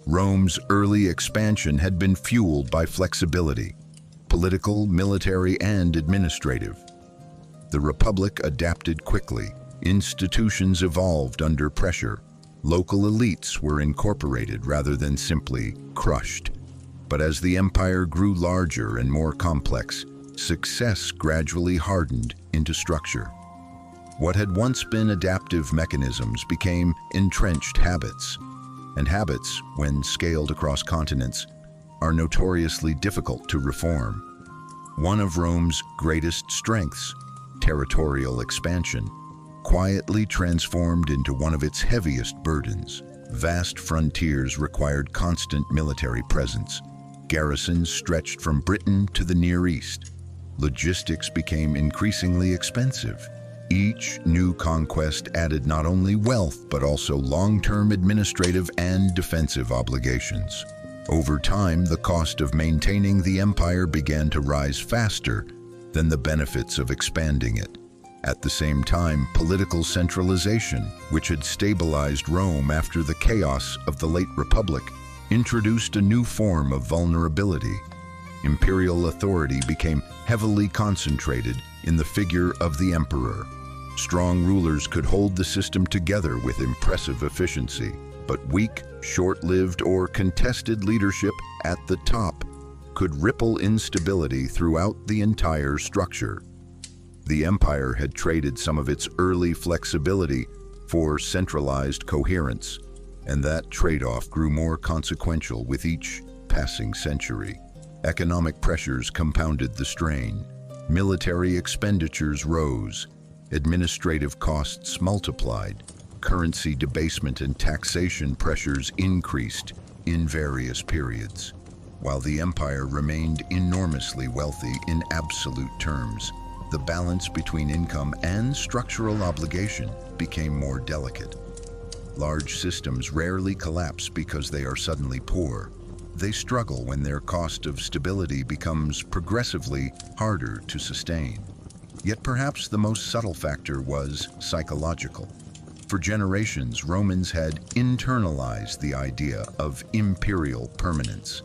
Rome's early expansion had been fueled by flexibility, political, military, and administrative. The Republic adapted quickly. Institutions evolved under pressure. Local elites were incorporated rather than simply crushed. But as the empire grew larger and more complex, success gradually hardened into structure. What had once been adaptive mechanisms became entrenched habits. And habits, when scaled across continents, are notoriously difficult to reform. One of Rome's greatest strengths, territorial expansion, quietly transformed into one of its heaviest burdens. Vast frontiers required constant military presence. Garrisons stretched from Britain to the Near East. Logistics became increasingly expensive. Each new conquest added not only wealth, but also long-term administrative and defensive obligations. Over time, the cost of maintaining the empire began to rise faster than the benefits of expanding it. At the same time, political centralization, which had stabilized Rome after the chaos of the late Republic, introduced a new form of vulnerability. Imperial authority became heavily concentrated in the figure of the emperor. Strong rulers could hold the system together with impressive efficiency, but weak, short-lived, or contested leadership at the top could ripple instability throughout the entire structure. The empire had traded some of its early flexibility for centralized coherence, and that trade-off grew more consequential with each passing century. Economic pressures compounded the strain. Military expenditures rose. Administrative costs multiplied. Currency debasement and taxation pressures increased in various periods. While the empire remained enormously wealthy in absolute terms, the balance between income and structural obligation became more delicate. Large systems rarely collapse because they are suddenly poor. They struggle when their cost of stability becomes progressively harder to sustain. Yet perhaps the most subtle factor was psychological. For generations, Romans had internalized the idea of imperial permanence.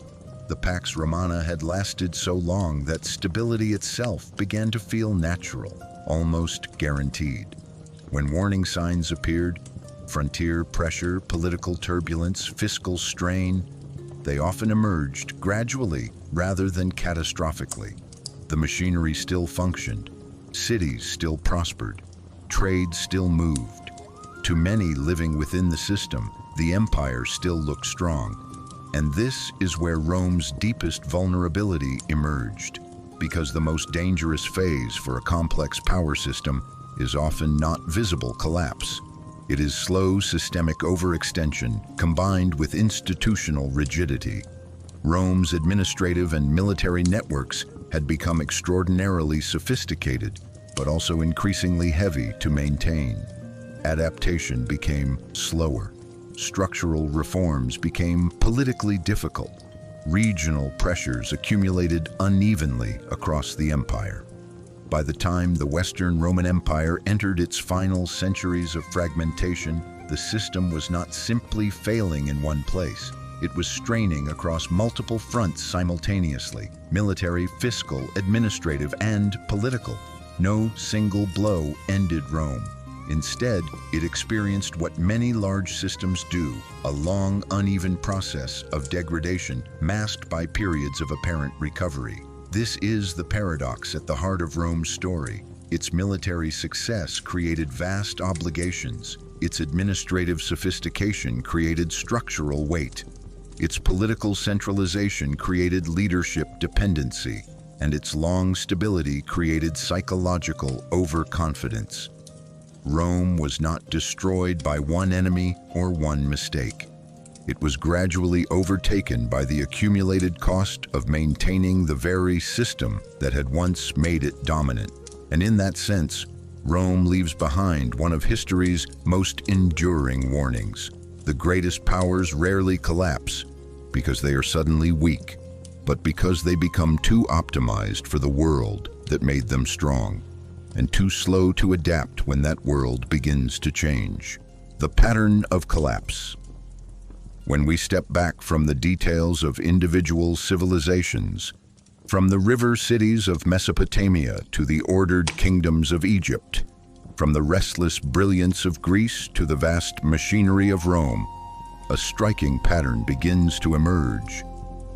The Pax Romana had lasted so long that stability itself began to feel natural, almost guaranteed. When warning signs appeared, frontier pressure, political turbulence, fiscal strain, they often emerged gradually rather than catastrophically. The machinery still functioned, cities still prospered, trade still moved. To many living within the system, the empire still looked strong. And this is where Rome's deepest vulnerability emerged. because the most dangerous phase for a complex power system is often not visible collapse. It is slow systemic overextension combined with institutional rigidity. Rome's administrative and military networks had become extraordinarily sophisticated, but also increasingly heavy to maintain. Adaptation became slower. Structural reforms became politically difficult. Regional pressures accumulated unevenly across the empire. By the time the Western Roman Empire entered its final centuries of fragmentation, the system was not simply failing in one place. It was straining across multiple fronts simultaneously: military, fiscal, administrative, and political. No single blow ended Rome. Instead, it experienced what many large systems do: a long, uneven process of degradation masked by periods of apparent recovery. This is the paradox at the heart of Rome's story. Its military success created vast obligations. Its administrative sophistication created structural weight. Its political centralization created leadership dependency, and its long stability created psychological overconfidence. Rome was not destroyed by one enemy or one mistake. It was gradually overtaken by the accumulated cost of maintaining the very system that had once made it dominant. And in that sense, Rome leaves behind one of history's most enduring warnings. The greatest powers rarely collapse because they are suddenly weak, but because they become too optimized for the world that made them strong, and too slow to adapt when that world begins to change. The pattern of collapse. When we step back from the details of individual civilizations, from the river cities of Mesopotamia to the ordered kingdoms of Egypt, from the restless brilliance of Greece to the vast machinery of Rome, a striking pattern begins to emerge.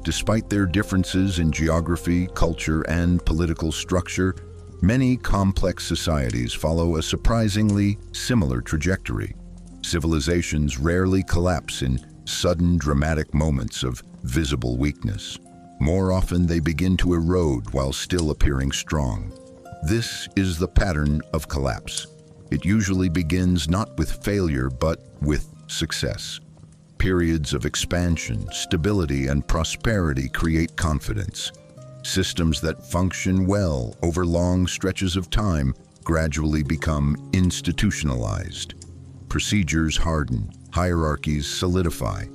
Despite their differences in geography, culture, and political structure, many complex societies follow a surprisingly similar trajectory. Civilizations rarely collapse in sudden, dramatic moments of visible weakness. More often, they begin to erode while still appearing strong. This is the pattern of collapse. It usually begins not with failure, but with success. Periods of expansion, stability, and prosperity create confidence. Systems that function well over long stretches of time gradually become institutionalized. Procedures harden, hierarchies solidify.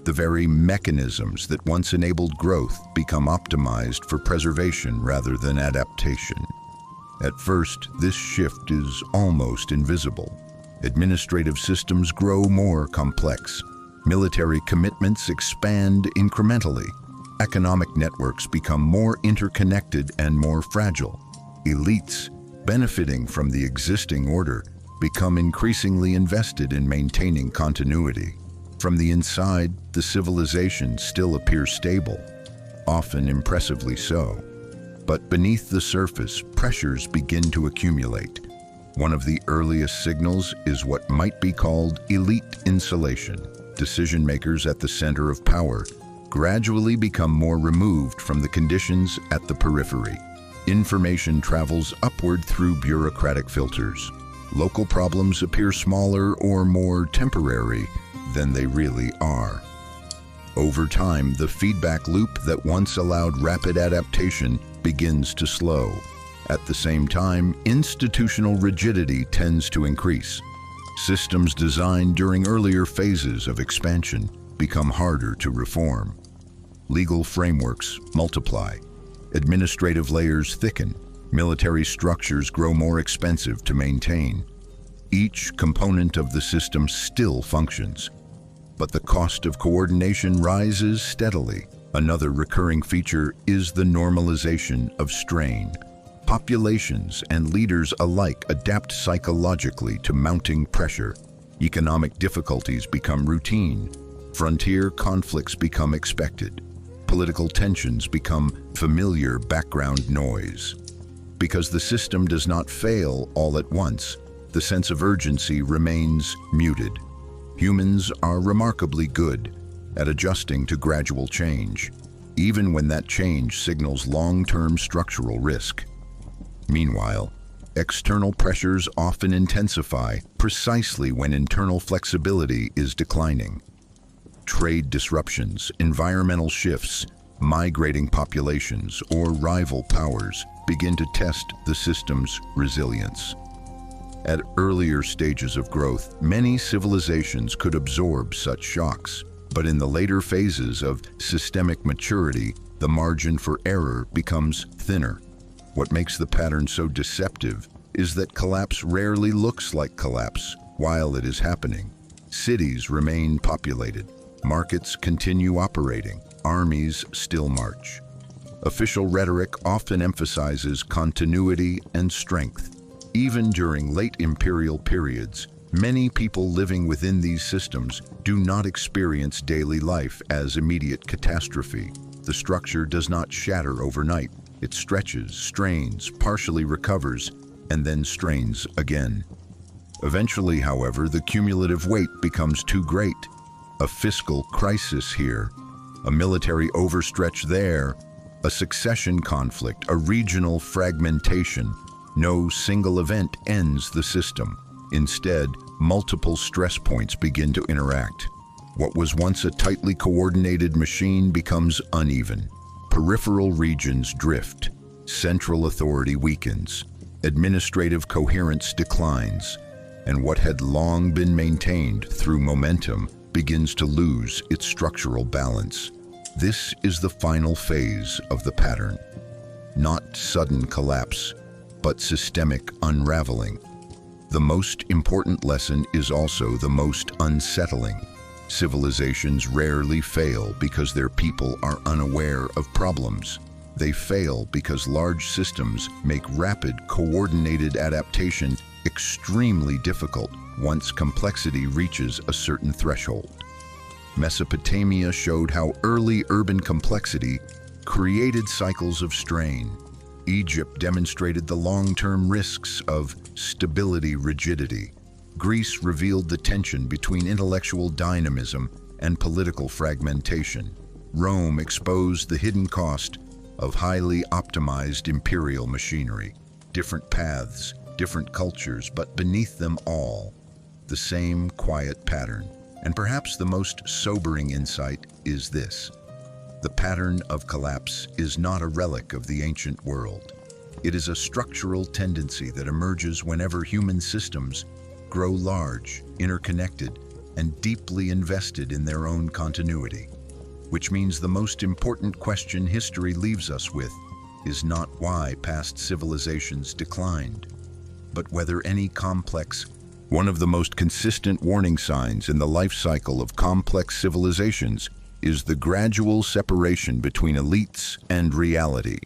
The very mechanisms that once enabled growth become optimized for preservation rather than adaptation. At first, this shift is almost invisible. Administrative systems grow more complex. Military commitments expand incrementally. Economic networks become more interconnected and more fragile. Elites, benefiting from the existing order, become increasingly invested in maintaining continuity. From the inside, the civilization still appears stable, often impressively so. But beneath the surface, pressures begin to accumulate. One of the earliest signals is what might be called elite insulation. Decision-makers at the center of power gradually become more removed from the conditions at the periphery. Information travels upward through bureaucratic filters. Local problems appear smaller or more temporary than they really are. Over time, the feedback loop that once allowed rapid adaptation begins to slow. At the same time, institutional rigidity tends to increase. Systems designed during earlier phases of expansion become harder to reform. Legal frameworks multiply. Administrative layers thicken. Military structures grow more expensive to maintain. Each component of the system still functions, but the cost of coordination rises steadily. Another recurring feature is the normalization of strain. Populations and leaders alike adapt psychologically to mounting pressure. Economic difficulties become routine. Frontier conflicts become expected. Political tensions become familiar background noise. Because the system does not fail all at once, the sense of urgency remains muted. Humans are remarkably good at adjusting to gradual change. even when that change signals long-term structural risk. Meanwhile, external pressures often intensify precisely when internal flexibility is declining. Trade disruptions, environmental shifts, migrating populations, or rival powers begin to test the system's resilience. At earlier stages of growth, many civilizations could absorb such shocks, but in the later phases of systemic maturity, the margin for error becomes thinner. What makes the pattern so deceptive is that collapse rarely looks like collapse while it is happening. Cities remain populated, markets continue operating, armies still march. Official rhetoric often emphasizes continuity and strength. Even during late imperial periods, many people living within these systems do not experience daily life as immediate catastrophe. The structure does not shatter overnight. It stretches, strains, partially recovers, and then strains again. Eventually, however, the cumulative weight becomes too great. A fiscal crisis here, a military overstretch there, a succession conflict, a regional fragmentation. No single event ends the system. Instead, multiple stress points begin to interact. What was once a tightly coordinated machine becomes uneven. Peripheral regions drift. Central authority weakens. Administrative coherence declines. And what had long been maintained through momentum begins to lose its structural balance. This is the final phase of the pattern. Not sudden collapse, but systemic unraveling. The most important lesson is also the most unsettling. Civilizations rarely fail because their people are unaware of problems. They fail because large systems make rapid, coordinated adaptation extremely difficult once complexity reaches a certain threshold. Mesopotamia showed how early urban complexity created cycles of strain. Egypt demonstrated the long-term risks of stability-rigidity. Greece revealed the tension between intellectual dynamism and political fragmentation. Rome exposed the hidden cost of highly optimized imperial machinery. Different paths, different cultures, but beneath them all, the same quiet pattern. And perhaps the most sobering insight is this: the pattern of collapse is not a relic of the ancient world. It is a structural tendency that emerges whenever human systems grow large, interconnected, and deeply invested in their own continuity. Which means the most important question history leaves us with is not why past civilizations declined, but whether any complex. One of the most consistent warning signs in the life cycle of complex civilizations is the gradual separation between elites and reality.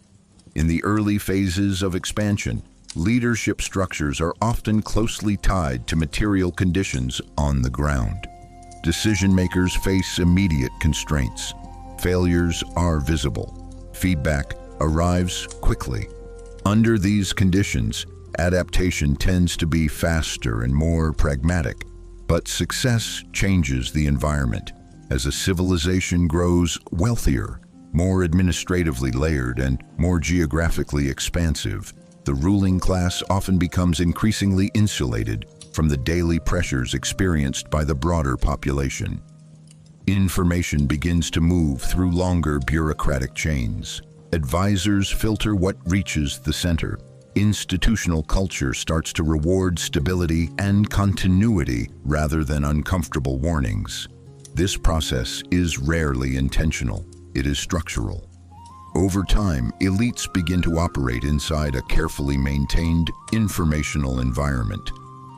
In the early phases of expansion, leadership structures are often closely tied to material conditions on the ground. Decision-makers face immediate constraints. Failures are visible. Feedback arrives quickly. Under these conditions, adaptation tends to be faster and more pragmatic, but success changes the environment. As a civilization grows wealthier, more administratively layered, and more geographically expansive, the ruling class often becomes increasingly insulated from the daily pressures experienced by the broader population. Information begins to move through longer bureaucratic chains. Advisors filter what reaches the center. Institutional culture starts to reward stability and continuity rather than uncomfortable warnings. This process is rarely intentional. It is structural. Over time, elites begin to operate inside a carefully maintained informational environment,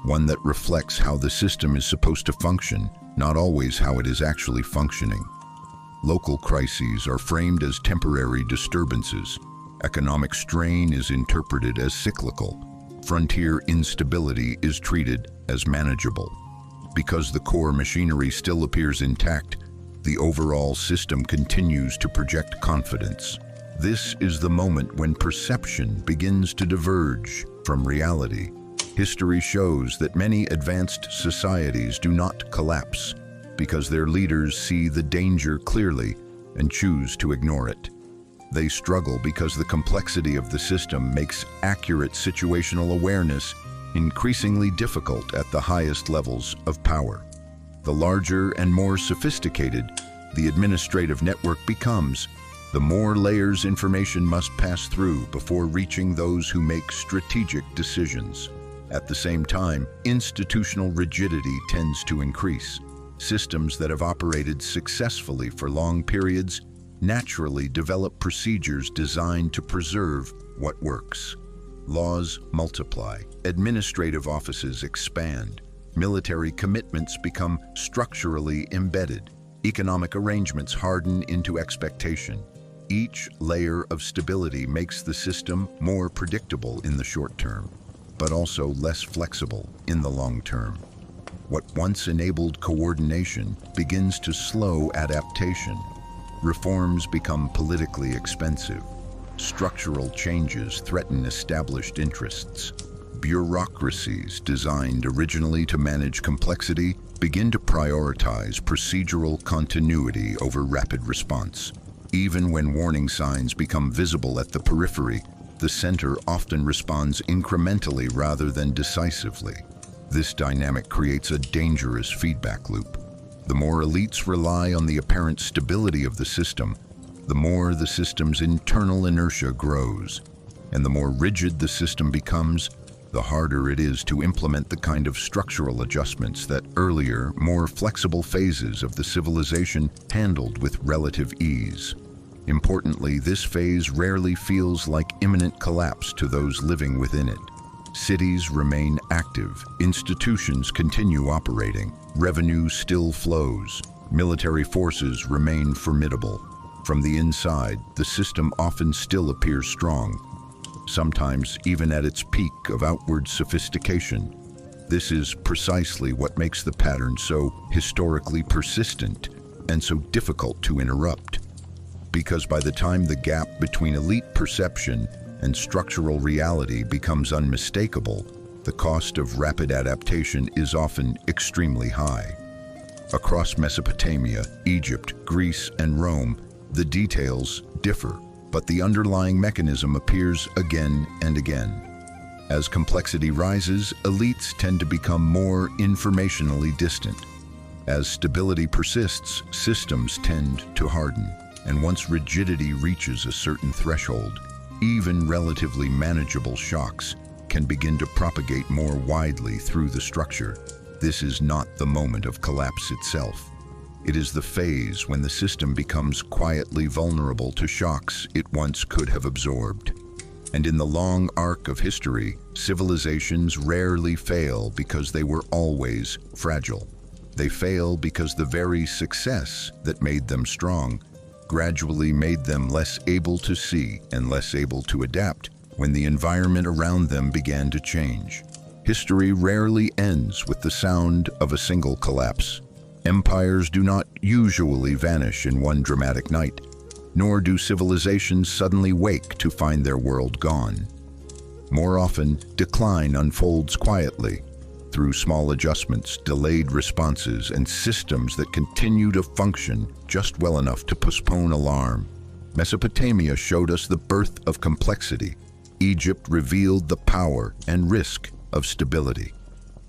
one that reflects how the system is supposed to function, not always how it is actually functioning. Local crises are framed as temporary disturbances. Economic strain is interpreted as cyclical. Frontier instability is treated as manageable. Because the core machinery still appears intact, the overall system continues to project confidence. This is the moment when perception begins to diverge from reality. History shows that many advanced societies do not collapse because their leaders see the danger clearly and choose to ignore it. They struggle because the complexity of the system makes accurate situational awareness increasingly difficult at the highest levels of power. The larger and more sophisticated the administrative network becomes, the more layers information must pass through before reaching those who make strategic decisions. At the same time, institutional rigidity tends to increase. Systems that have operated successfully for long periods naturally develop procedures designed to preserve what works. Laws multiply, administrative offices expand, military commitments become structurally embedded, economic arrangements harden into expectation. Each layer of stability makes the system more predictable in the short term, but also less flexible in the long term. What once enabled coordination begins to slow adaptation. Reforms become politically expensive. Structural changes threaten established interests. Bureaucracies designed originally to manage complexity begin to prioritize procedural continuity over rapid response. Even when warning signs become visible at the periphery, the center often responds incrementally rather than decisively. This dynamic creates a dangerous feedback loop. The more elites rely on the apparent stability of the system, the more the system's internal inertia grows. And the more rigid the system becomes, the harder it is to implement the kind of structural adjustments that earlier, more flexible phases of the civilization handled with relative ease. Importantly, this phase rarely feels like imminent collapse to those living within it. Cities remain active, institutions continue operating, revenue still flows, military forces remain formidable. From the inside, the system often still appears strong, sometimes even at its peak of outward sophistication. This is precisely what makes the pattern so historically persistent and so difficult to interrupt. Because by the time the gap between elite perception and structural reality becomes unmistakable, the cost of rapid adaptation is often extremely high. Across Mesopotamia, Egypt, Greece, and Rome, the details differ, but the underlying mechanism appears again and again. As complexity rises, elites tend to become more informationally distant. As stability persists, systems tend to harden. And once rigidity reaches a certain threshold, even relatively manageable shocks can begin to propagate more widely through the structure. This is not the moment of collapse itself. It is the phase when the system becomes quietly vulnerable to shocks it once could have absorbed. And in the long arc of history, civilizations rarely fail because they were always fragile. They fail because the very success that made them strong gradually made them less able to see and less able to adapt when the environment around them began to change. History rarely ends with the sound of a single collapse. Empires do not usually vanish in one dramatic night, nor do civilizations suddenly wake to find their world gone. More often, decline unfolds quietly, through small adjustments, delayed responses, and systems that continue to function just well enough to postpone alarm. Mesopotamia showed us the birth of complexity. Egypt revealed the power and risk of stability.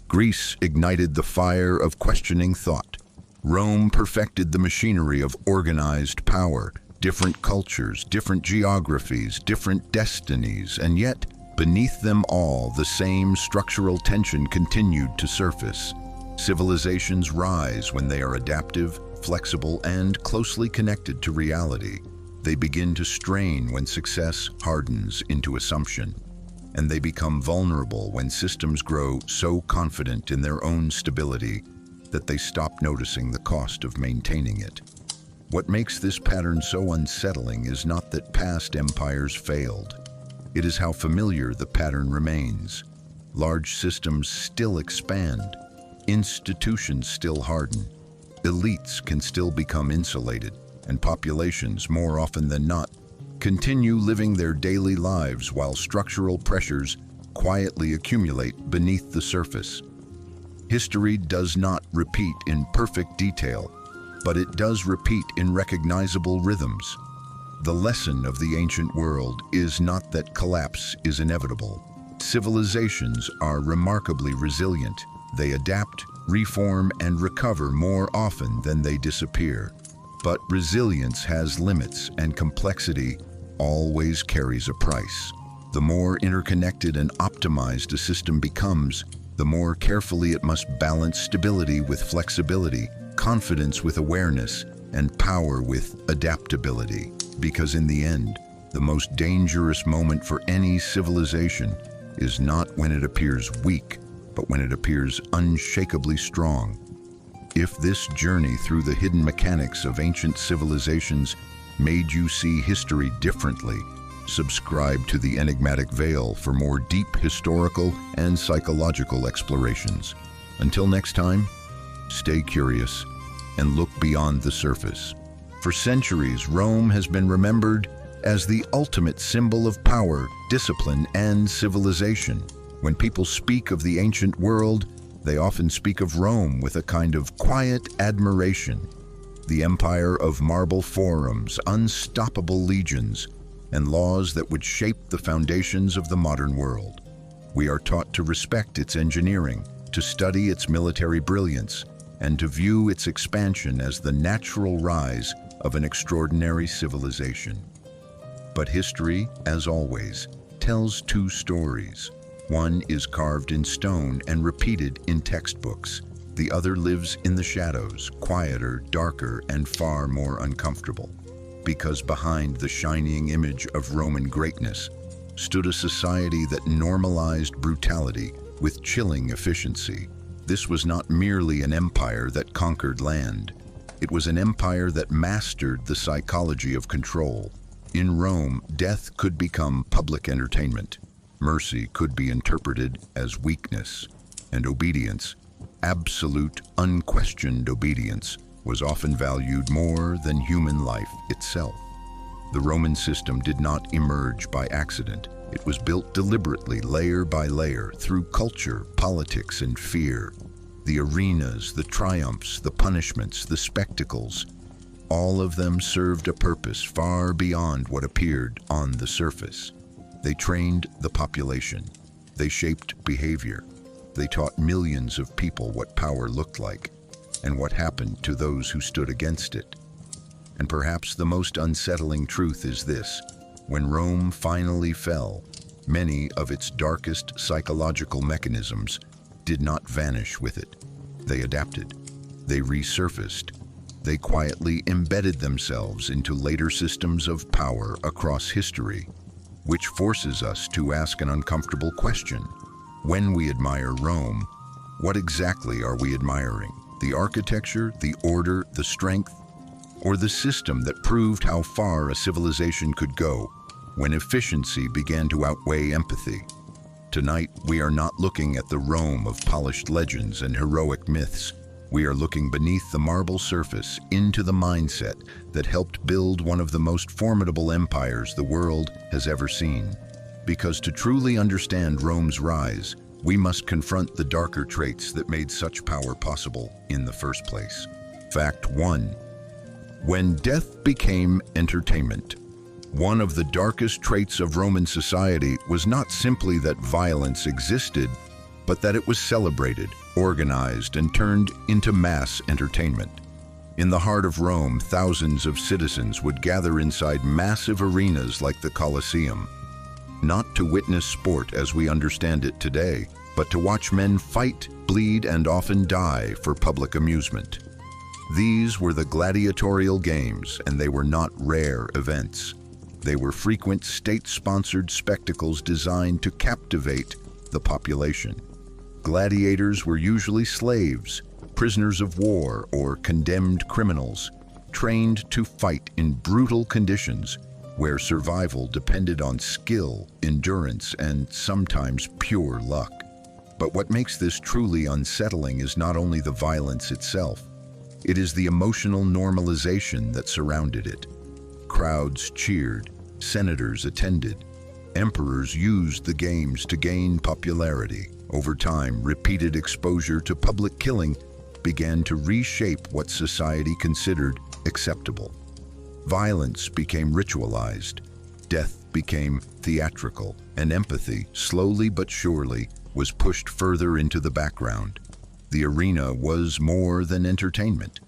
Greece ignited the fire of questioning thought. Rome perfected the machinery of organized power. Different cultures, different geographies, different destinies, and yet, beneath them all, the same structural tension continued to surface. Civilizations rise when they are adaptive, flexible, and closely connected to reality. They begin to strain when success hardens into assumption. And they become vulnerable when systems grow so confident in their own stability that they stop noticing the cost of maintaining it. What makes this pattern so unsettling is not that past empires failed. It is how familiar the pattern remains. Large systems still expand. Institutions still harden. Elites can still become insulated, and populations, more often than not, continue living their daily lives while structural pressures quietly accumulate beneath the surface. History does not repeat in perfect detail, but it does repeat in recognizable rhythms. The lesson of the ancient world is not that collapse is inevitable. Civilizations are remarkably resilient. They adapt, reform, and recover more often than they disappear. But resilience has limits, and complexity always carries a price. The more interconnected and optimized a system becomes, the more carefully it must balance stability with flexibility, confidence with awareness, and power with adaptability. Because in the end, the most dangerous moment for any civilization is not when it appears weak, but when it appears unshakably strong. If this journey through the hidden mechanics of ancient civilizations made you see history differently, subscribe to the Enigmatic Veil for more deep historical and psychological explorations. Until next time, stay curious and look beyond the surface. For centuries, Rome has been remembered as the ultimate symbol of power, discipline, and civilization. When people speak of the ancient world, they often speak of Rome with a kind of quiet admiration. The empire of marble forums, unstoppable legions, and laws that would shape the foundations of the modern world. We are taught to respect its engineering, to study its military brilliance, and to view its expansion as the natural rise of an extraordinary civilization. But history, as always, tells two stories. One is carved in stone and repeated in textbooks. The other lives in the shadows, quieter, darker, and far more uncomfortable. Because behind the shining image of Roman greatness stood a society that normalized brutality with chilling efficiency. This was not merely an empire that conquered land. It was an empire that mastered the psychology of control. In Rome, death could become public entertainment. Mercy could be interpreted as weakness, and obedience, absolute, unquestioned obedience, was often valued more than human life itself. The Roman system did not emerge by accident. It was built deliberately, layer by layer, through culture, politics, and fear. The arenas, the triumphs, the punishments, the spectacles, all of them served a purpose far beyond what appeared on the surface. They trained the population. They shaped behavior. They taught millions of people what power looked like and what happened to those who stood against it. And perhaps the most unsettling truth is this: when Rome finally fell, many of its darkest psychological mechanisms did not vanish with it. They adapted. They resurfaced. They quietly embedded themselves into later systems of power across history, which forces us to ask an uncomfortable question. When we admire Rome, what exactly are we admiring? The architecture, the order, the strength, or the system that proved how far a civilization could go when efficiency began to outweigh empathy? Tonight, we are not looking at the Rome of polished legends and heroic myths. We are looking beneath the marble surface into the mindset that helped build one of the most formidable empires the world has ever seen. Because to truly understand Rome's rise, we must confront the darker traits that made such power possible in the first place. Fact 1. When death became entertainment. One of the darkest traits of Roman society was not simply that violence existed, but that it was celebrated, organized, and turned into mass entertainment. In the heart of Rome, thousands of citizens would gather inside massive arenas like the Colosseum, not to witness sport as we understand it today, but to watch men fight, bleed, and often die for public amusement. These were the gladiatorial games, and they were not rare events. They were frequent state-sponsored spectacles designed to captivate the population. Gladiators were usually slaves, prisoners of war, or condemned criminals, trained to fight in brutal conditions where survival depended on skill, endurance, and sometimes pure luck. But what makes this truly unsettling is not only the violence itself, it is the emotional normalization that surrounded it. Crowds cheered, senators attended, emperors used the games to gain popularity. Over time, repeated exposure to public killing began to reshape what society considered acceptable. Violence became ritualized, death became theatrical, and empathy, slowly but surely, was pushed further into the background. The arena was more than entertainment.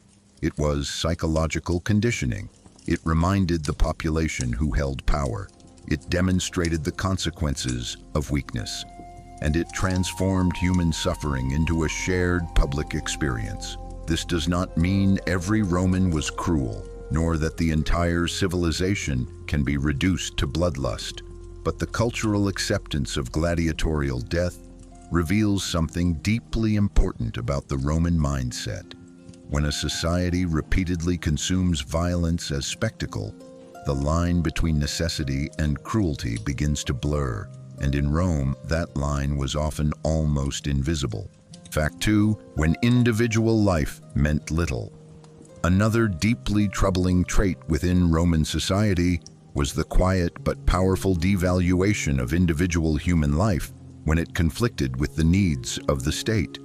It was psychological conditioning. It reminded the population who held power. It demonstrated the consequences of weakness. And it transformed human suffering into a shared public experience. This does not mean every Roman was cruel, nor that the entire civilization can be reduced to bloodlust. But the cultural acceptance of gladiatorial death reveals something deeply important about the Roman mindset. When a society repeatedly consumes violence as spectacle, the line between necessity and cruelty begins to blur, and in Rome, that line was often almost invisible. Fact 2, when individual life meant little. Another deeply troubling trait within Roman society was the quiet but powerful devaluation of individual human life when it conflicted with the needs of the state.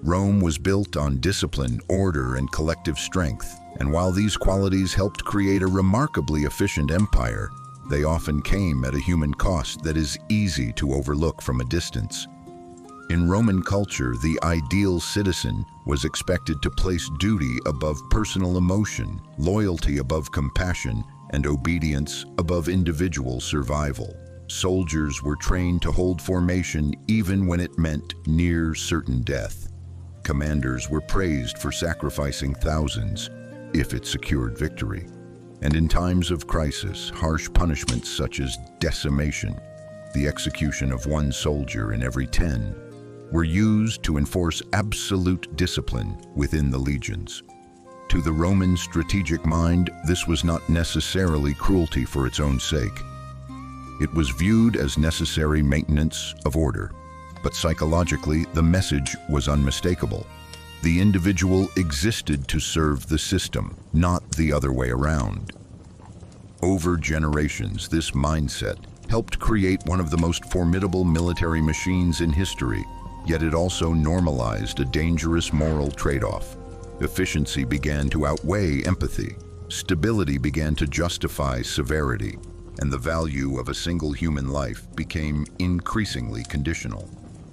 Rome was built on discipline, order, and collective strength, and while these qualities helped create a remarkably efficient empire, they often came at a human cost that is easy to overlook from a distance. In Roman culture, the ideal citizen was expected to place duty above personal emotion, loyalty above compassion, and obedience above individual survival. Soldiers were trained to hold formation even when it meant near certain death. Commanders were praised for sacrificing thousands if it secured victory. And in times of crisis, harsh punishments such as decimation, the execution of one soldier in every 10, were used to enforce absolute discipline within the legions. To the Roman strategic mind, this was not necessarily cruelty for its own sake. It was viewed as necessary maintenance of order. But psychologically, the message was unmistakable. The individual existed to serve the system, not the other way around. Over generations, this mindset helped create one of the most formidable military machines in history, yet it also normalized a dangerous moral trade-off. Efficiency began to outweigh empathy. Stability began to justify severity, and the value of a single human life became increasingly conditional.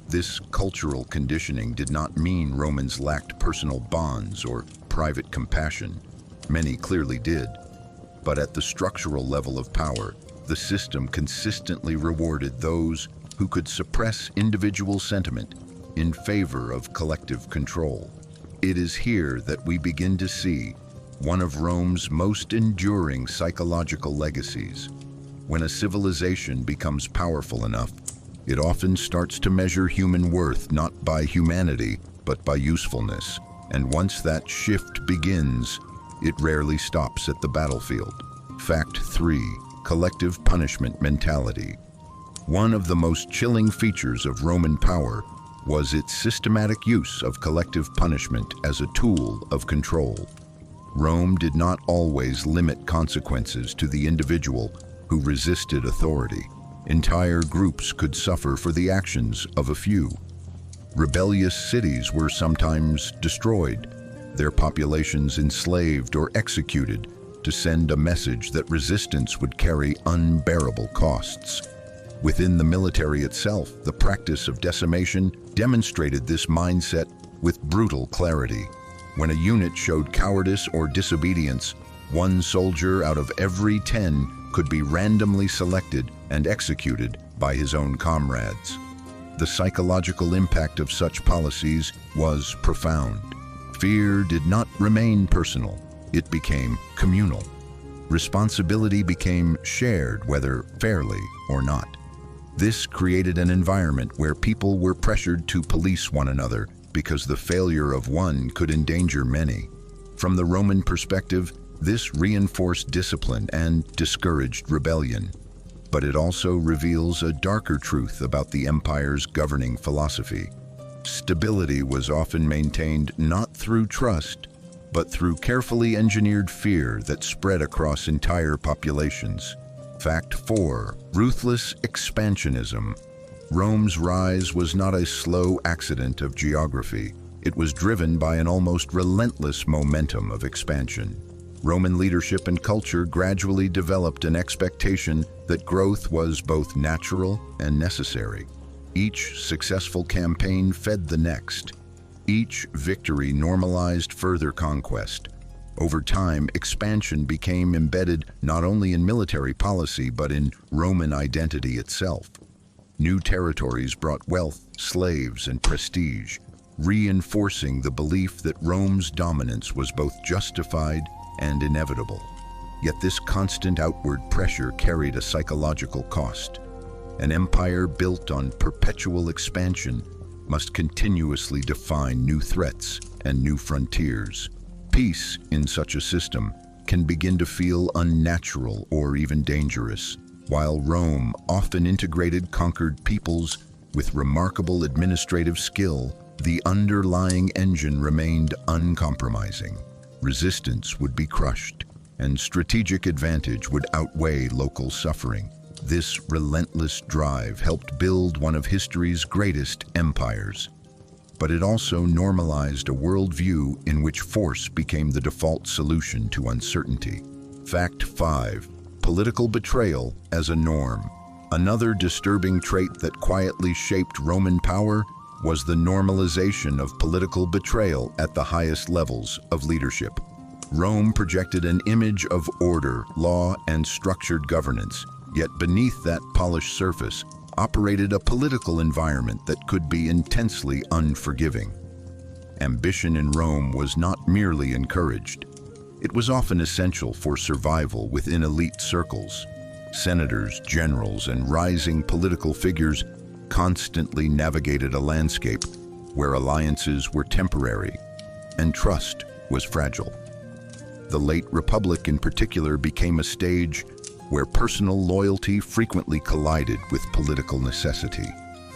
This cultural conditioning did not mean Romans lacked personal bonds or private compassion. Many clearly did. But at the structural level of power, the system consistently rewarded those who could suppress individual sentiment in favor of collective control. It is here that we begin to see one of Rome's most enduring psychological legacies. When a civilization becomes powerful enough, it often starts to measure human worth not by humanity, but by usefulness. And once that shift begins, it rarely stops at the battlefield. Fact 3, collective punishment mentality. One of the most chilling features of Roman power was its systematic use of collective punishment as a tool of control. Rome did not always limit consequences to the individual who resisted authority. Entire groups could suffer for the actions of a few. Rebellious cities were sometimes destroyed, their populations enslaved or executed to send a message that resistance would carry unbearable costs. Within the military itself, the practice of decimation demonstrated this mindset with brutal clarity. When a unit showed cowardice or disobedience, one soldier out of every 10 could be randomly selected and executed by his own comrades. The psychological impact of such policies was profound. Fear did not remain personal, it became communal. Responsibility became shared, whether fairly or not. This created an environment where people were pressured to police one another because the failure of one could endanger many. From the Roman perspective, this reinforced discipline and discouraged rebellion. But it also reveals a darker truth about the empire's governing philosophy. Stability was often maintained not through trust, but through carefully engineered fear that spread across entire populations. Fact 4, ruthless expansionism. Rome's rise was not a slow accident of geography. It was driven by an almost relentless momentum of expansion. Roman leadership and culture gradually developed an expectation that growth was both natural and necessary. Each successful campaign fed the next. Each victory normalized further conquest. Over time, expansion became embedded not only in military policy but in Roman identity itself. New territories brought wealth, slaves, and prestige, reinforcing the belief that Rome's dominance was both justified and inevitable. Yet this constant outward pressure carried a psychological cost. An empire built on perpetual expansion must continuously define new threats and new frontiers. Peace in such a system can begin to feel unnatural or even dangerous. While Rome often integrated conquered peoples with remarkable administrative skill, the underlying engine remained uncompromising. Resistance would be crushed, and strategic advantage would outweigh local suffering. This relentless drive helped build one of history's greatest empires. But it also normalized a worldview in which force became the default solution to uncertainty. Fact 5. Political betrayal as a norm. Another disturbing trait that quietly shaped Roman power was the normalization of political betrayal at the highest levels of leadership. Rome projected an image of order, law, and structured governance, yet beneath that polished surface operated a political environment that could be intensely unforgiving. Ambition in Rome was not merely encouraged. It was often essential for survival within elite circles. Senators, generals, and rising political figures constantly navigated a landscape where alliances were temporary and trust was fragile. The late Republic in particular became a stage where personal loyalty frequently collided with political necessity.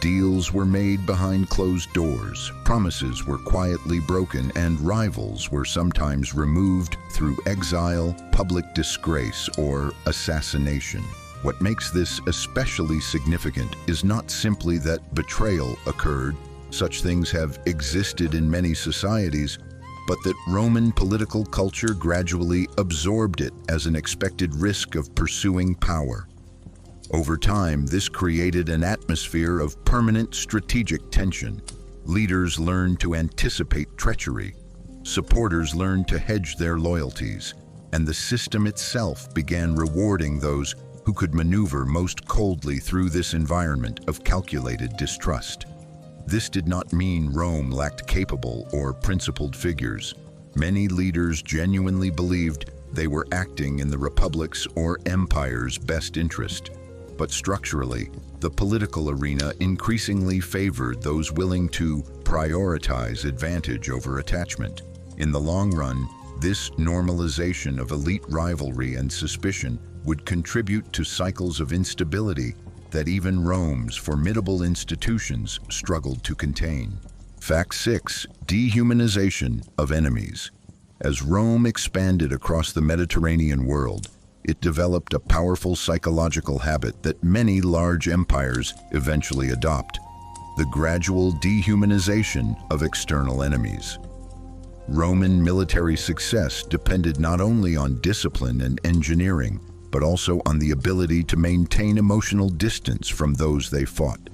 Deals were made behind closed doors, promises were quietly broken, and rivals were sometimes removed through exile, public disgrace, or assassination. What makes this especially significant is not simply that betrayal occurred, such things have existed in many societies, but that Roman political culture gradually absorbed it as an expected risk of pursuing power. Over time, this created an atmosphere of permanent strategic tension. Leaders learned to anticipate treachery, supporters learned to hedge their loyalties, and the system itself began rewarding those who could maneuver most coldly through this environment of calculated distrust. This did not mean Rome lacked capable or principled figures. Many leaders genuinely believed they were acting in the republic's or empire's best interest. But structurally, the political arena increasingly favored those willing to prioritize advantage over attachment. In the long run, this normalization of elite rivalry and suspicion would contribute to cycles of instability that even Rome's formidable institutions struggled to contain. Fact 6. Dehumanization of enemies. As Rome expanded across the Mediterranean world, it developed a powerful psychological habit that many large empires eventually adopt: the gradual dehumanization of external enemies. Roman military success depended not only on discipline and engineering, but also on the ability to maintain emotional distance from those they fought.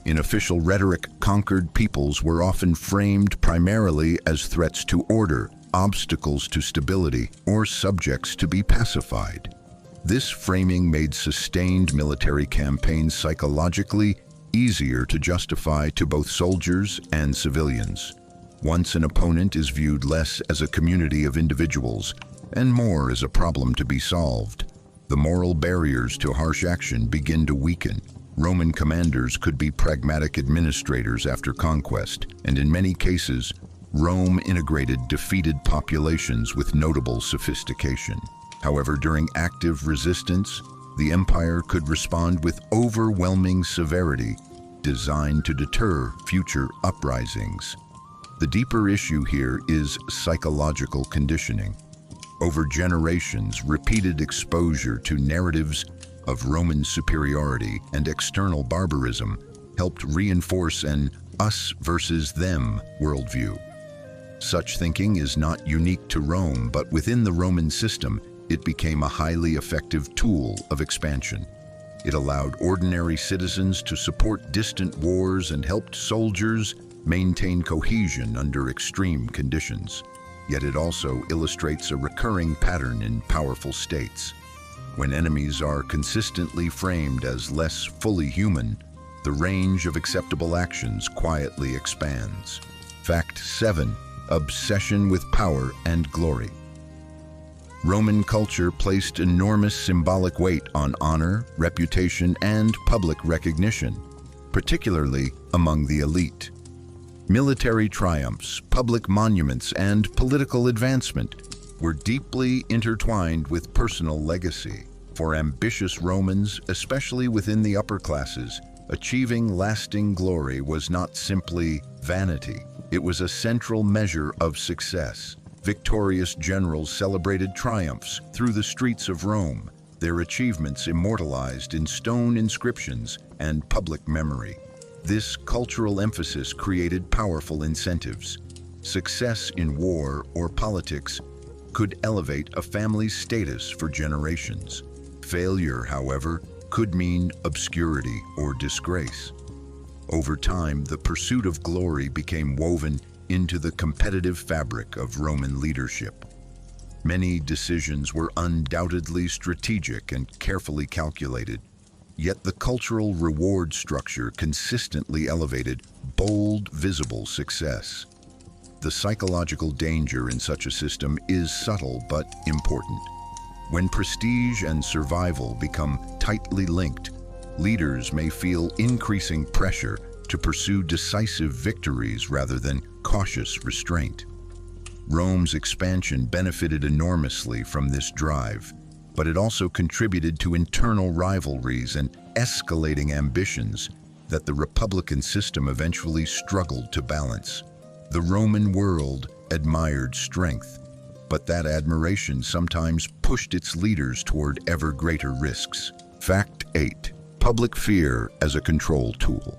In official rhetoric, conquered peoples were often framed primarily as threats to order, obstacles to stability, or subjects to be pacified. This framing made sustained military campaigns psychologically easier to justify to both soldiers and civilians. Once an opponent is viewed less as a community of individuals and more as a problem to be solved, the moral barriers to harsh action begin to weaken. Roman commanders could be pragmatic administrators after conquest, and in many cases, Rome integrated defeated populations with notable sophistication. However, during active resistance, the empire could respond with overwhelming severity, designed to deter future uprisings. The deeper issue here is psychological conditioning. Over generations, repeated exposure to narratives of Roman superiority and external barbarism helped reinforce an us versus them worldview. Such thinking is not unique to Rome, but within the Roman system, it became a highly effective tool of expansion. It allowed ordinary citizens to support distant wars and helped soldiers maintain cohesion under extreme conditions. Yet it also illustrates a recurring pattern in powerful states. When enemies are consistently framed as less fully human, the range of acceptable actions quietly expands. Fact 7. Obsession with power and glory. Roman culture placed enormous symbolic weight on honor, reputation, and public recognition, particularly among the elite. Military triumphs, public monuments, and political advancement were deeply intertwined with personal legacy. For ambitious Romans, especially within the upper classes, achieving lasting glory was not simply vanity. It was a central measure of success. Victorious generals celebrated triumphs through the streets of Rome, their achievements immortalized in stone inscriptions and public memory. This cultural emphasis created powerful incentives. Success in war or politics could elevate a family's status for generations. Failure, however, could mean obscurity or disgrace. Over time, the pursuit of glory became woven into the competitive fabric of Roman leadership. Many decisions were undoubtedly strategic and carefully calculated, yet the cultural reward structure consistently elevated bold, visible success. The psychological danger in such a system is subtle but important. When prestige and survival become tightly linked, leaders may feel increasing pressure to pursue decisive victories rather than cautious restraint. Rome's expansion benefited enormously from this drive, but it also contributed to internal rivalries and escalating ambitions that the Republican system eventually struggled to balance. The Roman world admired strength, but that admiration sometimes pushed its leaders toward ever greater risks. Fact 8. Public fear as a control tool.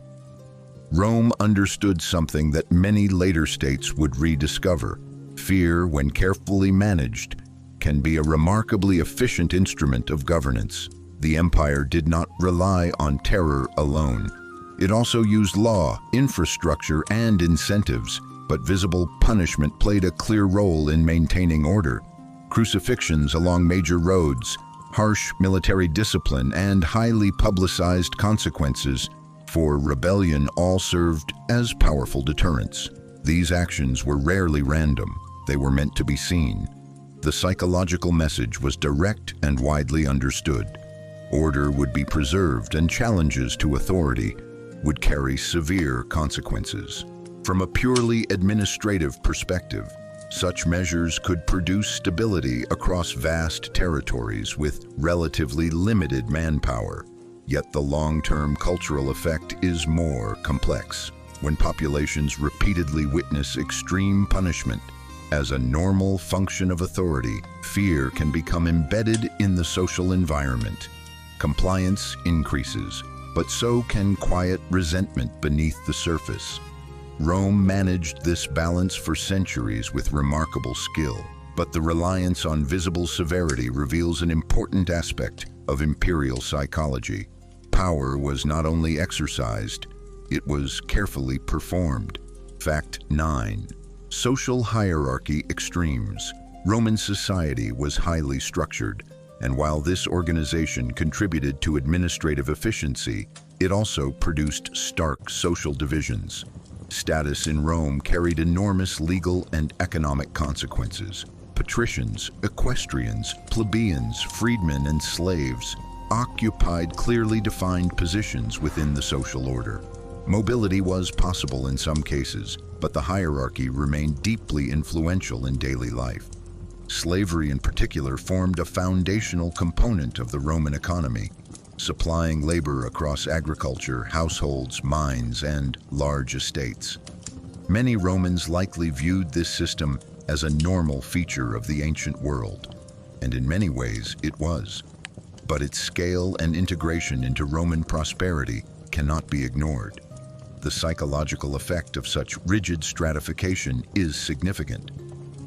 Rome understood something that many later states would rediscover. Fear, when carefully managed, can be a remarkably efficient instrument of governance. The empire did not rely on terror alone. It also used law, infrastructure, and incentives, but visible punishment played a clear role in maintaining order. Crucifixions along major roads, harsh military discipline, and highly publicized consequences for rebellion all served as powerful deterrents. These actions were rarely random. They were meant to be seen. The psychological message was direct and widely understood. Order would be preserved, and challenges to authority would carry severe consequences. From a purely administrative perspective, such measures could produce stability across vast territories with relatively limited manpower. Yet the long-term cultural effect is more complex. When populations repeatedly witness extreme punishment as a normal function of authority, fear can become embedded in the social environment. Compliance increases, but so can quiet resentment beneath the surface. Rome managed this balance for centuries with remarkable skill, but the reliance on visible severity reveals an important aspect of imperial psychology. Power was not only exercised, it was carefully performed. Fact 9. Social hierarchy extremes. Roman society was highly structured, and while this organization contributed to administrative efficiency, it also produced stark social divisions. Status in Rome carried enormous legal and economic consequences. Patricians, equestrians, plebeians, freedmen, and slaves occupied clearly defined positions within the social order. Mobility was possible in some cases, but the hierarchy remained deeply influential in daily life. Slavery in particular formed a foundational component of the Roman economy, supplying labor across agriculture, households, mines, and large estates. Many Romans likely viewed this system as a normal feature of the ancient world, and in many ways it was. But its scale and integration into Roman prosperity cannot be ignored. the psychological effect of such rigid stratification is significant.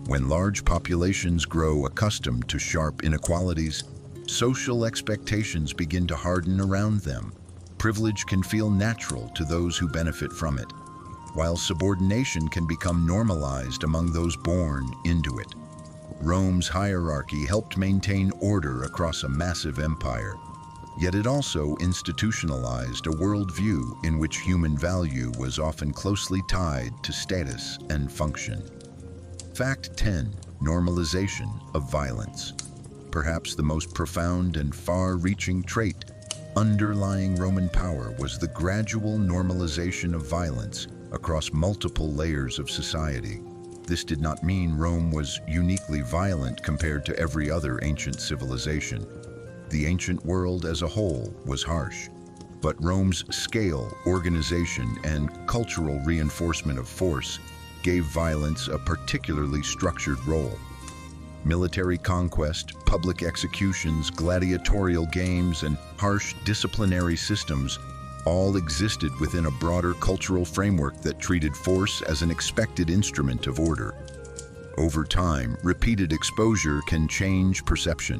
When large populations grow accustomed to sharp inequalities, social expectations begin to harden around them. Privilege can feel natural to those who benefit from it, while subordination can become normalized among those born into it. Rome's hierarchy helped maintain order across a massive empire, yet it also institutionalized a worldview in which human value was often closely tied to status and function. Fact 10. Normalization of violence. Perhaps the most profound and far-reaching trait underlying Roman power was the gradual normalization of violence across multiple layers of society. This did not mean Rome was uniquely violent compared to every other ancient civilization. The ancient world as a whole was harsh, but Rome's scale, organization, and cultural reinforcement of force gave violence a particularly structured role. Military conquest, public executions, gladiatorial games, and harsh disciplinary systems all existed within a broader cultural framework that treated force as an expected instrument of order. Over time, repeated exposure can change perception.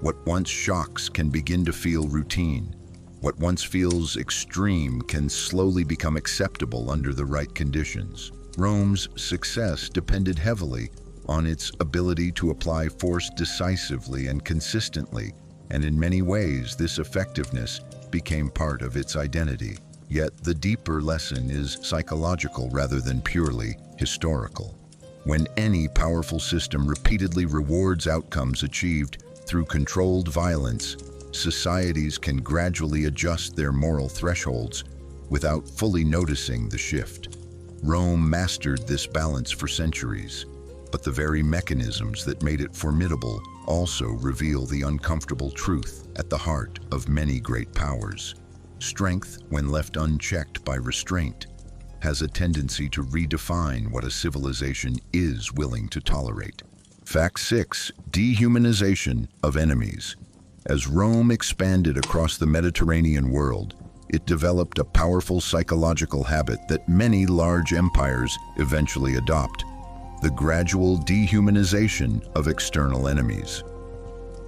What once shocks can begin to feel routine. What once feels extreme can slowly become acceptable under the right conditions. Rome's success depended heavily on its ability to apply force decisively and consistently, and in many ways this effectiveness became part of its identity. Yet the deeper lesson is psychological rather than purely historical. When any powerful system repeatedly rewards outcomes achieved through controlled violence, societies can gradually adjust their moral thresholds without fully noticing the shift. Rome mastered this balance for centuries, but the very mechanisms that made it formidable also reveal the uncomfortable truth at the heart of many great powers. Strength, when left unchecked by restraint, has a tendency to redefine what a civilization is willing to tolerate. Fact 6. Dehumanization of enemies. As Rome expanded across the Mediterranean world, it developed a powerful psychological habit that many large empires eventually adopt: the gradual dehumanization of external enemies.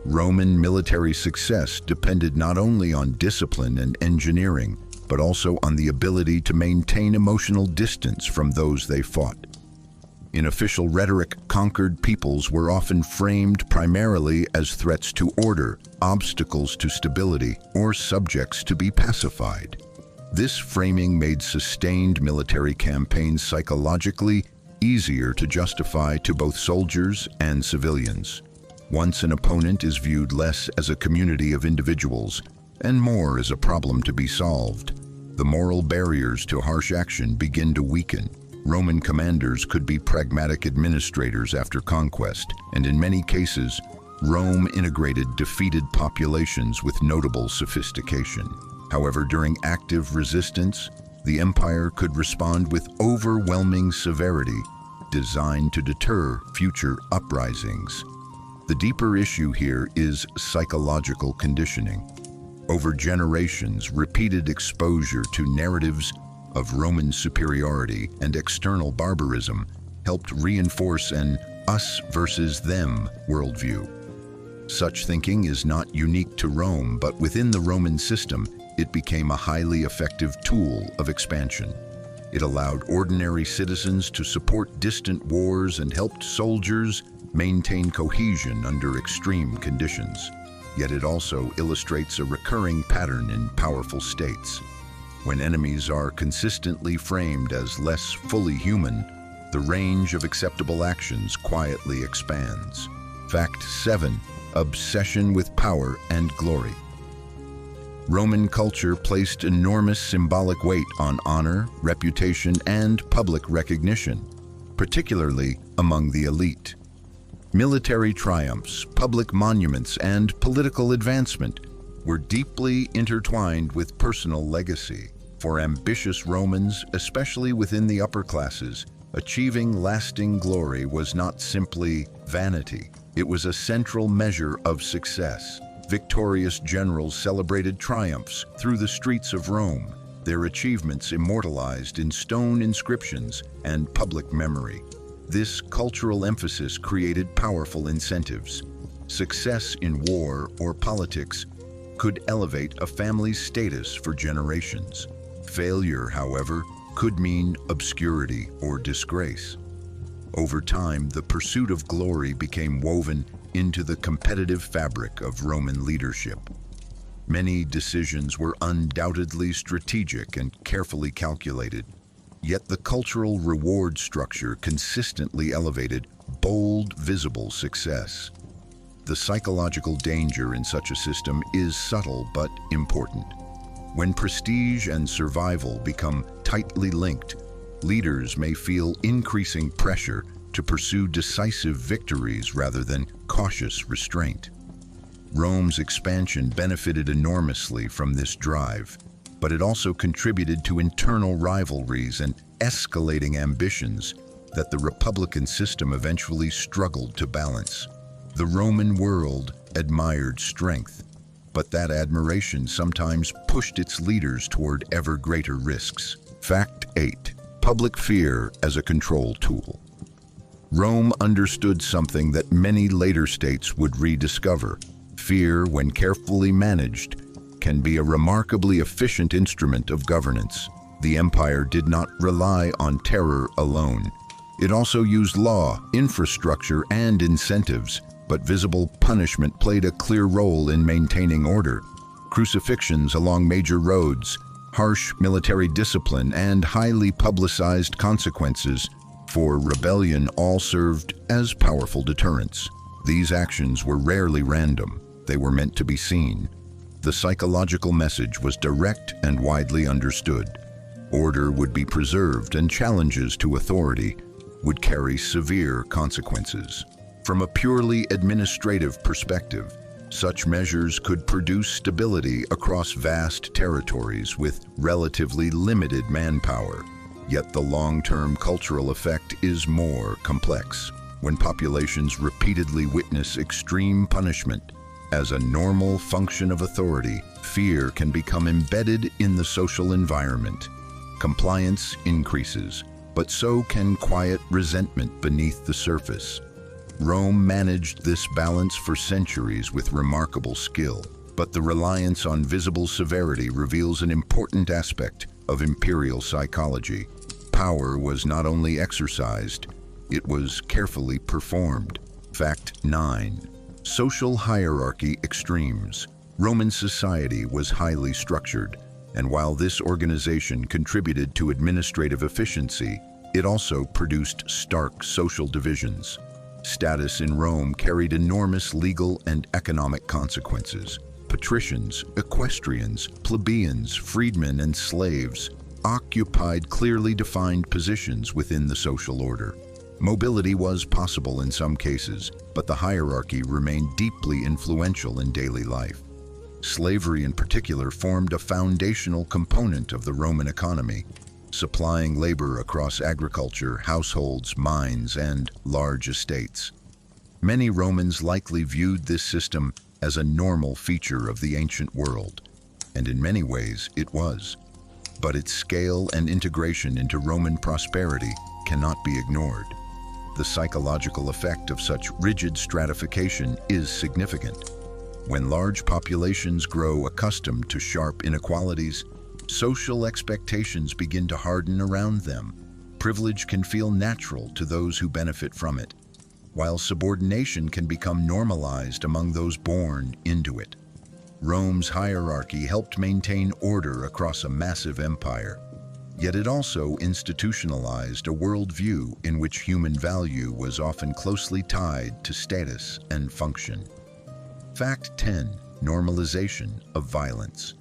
Roman military success depended not only on discipline and engineering, but also on the ability to maintain emotional distance from those they fought. In official rhetoric, conquered peoples were often framed primarily as threats to order, obstacles to stability, or subjects to be pacified. This framing made sustained military campaigns psychologically easier to justify to both soldiers and civilians. Once an opponent is viewed less as a community of individuals and more as a problem to be solved, the moral barriers to harsh action begin to weaken. Roman commanders could be pragmatic administrators after conquest, and in many cases, Rome integrated defeated populations with notable sophistication. However, during active resistance, the empire could respond with overwhelming severity, designed to deter future uprisings. The deeper issue here is psychological conditioning. Over generations, repeated exposure to narratives of Roman superiority and external barbarism helped reinforce an us versus them worldview. Such thinking is not unique to Rome, but within the Roman system, it became a highly effective tool of expansion. It allowed ordinary citizens to support distant wars and helped soldiers maintain cohesion under extreme conditions. Yet it also illustrates a recurring pattern in powerful states. When enemies are consistently framed as less fully human, the range of acceptable actions quietly expands. Fact 7. Obsession with power and glory. Roman culture placed enormous symbolic weight on honor, reputation, and public recognition, particularly among the elite. Military triumphs, public monuments, and political advancement were deeply intertwined with personal legacy. For ambitious Romans, especially within the upper classes, achieving lasting glory was not simply vanity. It was a central measure of success. Victorious generals celebrated triumphs through the streets of Rome, their achievements immortalized in stone inscriptions and public memory. This cultural emphasis created powerful incentives. Success in war or politics could elevate a family's status for generations. Failure, however, could mean obscurity or disgrace. Over time, the pursuit of glory became woven into the competitive fabric of Roman leadership. Many decisions were undoubtedly strategic and carefully calculated, yet the cultural reward structure consistently elevated bold, visible success. The psychological danger in such a system is subtle but important. When prestige and survival become tightly linked, leaders may feel increasing pressure to pursue decisive victories rather than cautious restraint. Rome's expansion benefited enormously from this drive, but it also contributed to internal rivalries and escalating ambitions that the Republican system eventually struggled to balance. The Roman world admired strength, but that admiration sometimes pushed its leaders toward ever greater risks. Fact 8. Public fear as a control tool. Rome understood something that many later states would rediscover. Fear, when carefully managed, can be a remarkably efficient instrument of governance. The empire did not rely on terror alone. It also used law, infrastructure, and incentives, but visible punishment played a clear role in maintaining order. Crucifixions along major roads, harsh military discipline, and highly publicized consequences for rebellion all served as powerful deterrents. These actions were rarely random. They were meant to be seen. The psychological message was direct and widely understood. Order would be preserved, and challenges to authority would carry severe consequences. From a purely administrative perspective, such measures could produce stability across vast territories with relatively limited manpower. Yet the long-term cultural effect is more complex. When populations repeatedly witness extreme punishment as a normal function of authority, fear can become embedded in the social environment. Compliance increases, but so can quiet resentment beneath the surface. Rome managed this balance for centuries with remarkable skill, but the reliance on visible severity reveals an important aspect of imperial psychology. Power was not only exercised, it was carefully performed. Fact 9. Social hierarchy extremes. Roman society was highly structured, and while this organization contributed to administrative efficiency, it also produced stark social divisions. Status in Rome carried enormous legal and economic consequences. Patricians, equestrians, plebeians, freedmen, and slaves occupied clearly defined positions within the social order. Mobility was possible in some cases, but the hierarchy remained deeply influential in daily life. Slavery in particular formed a foundational component of the Roman economy, supplying labor across agriculture, households, mines, and large estates. Many Romans likely viewed this system as a normal feature of the ancient world, and in many ways it was. But its scale and integration into Roman prosperity cannot be ignored. The psychological effect of such rigid stratification is significant. When large populations grow accustomed to sharp inequalities, social expectations begin to harden around them. Privilege can feel natural to those who benefit from it, while subordination can become normalized among those born into it. Rome's hierarchy helped maintain order across a massive empire, yet it also institutionalized a worldview in which human value was often closely tied to status and function. Fact 10. Normalization of violence.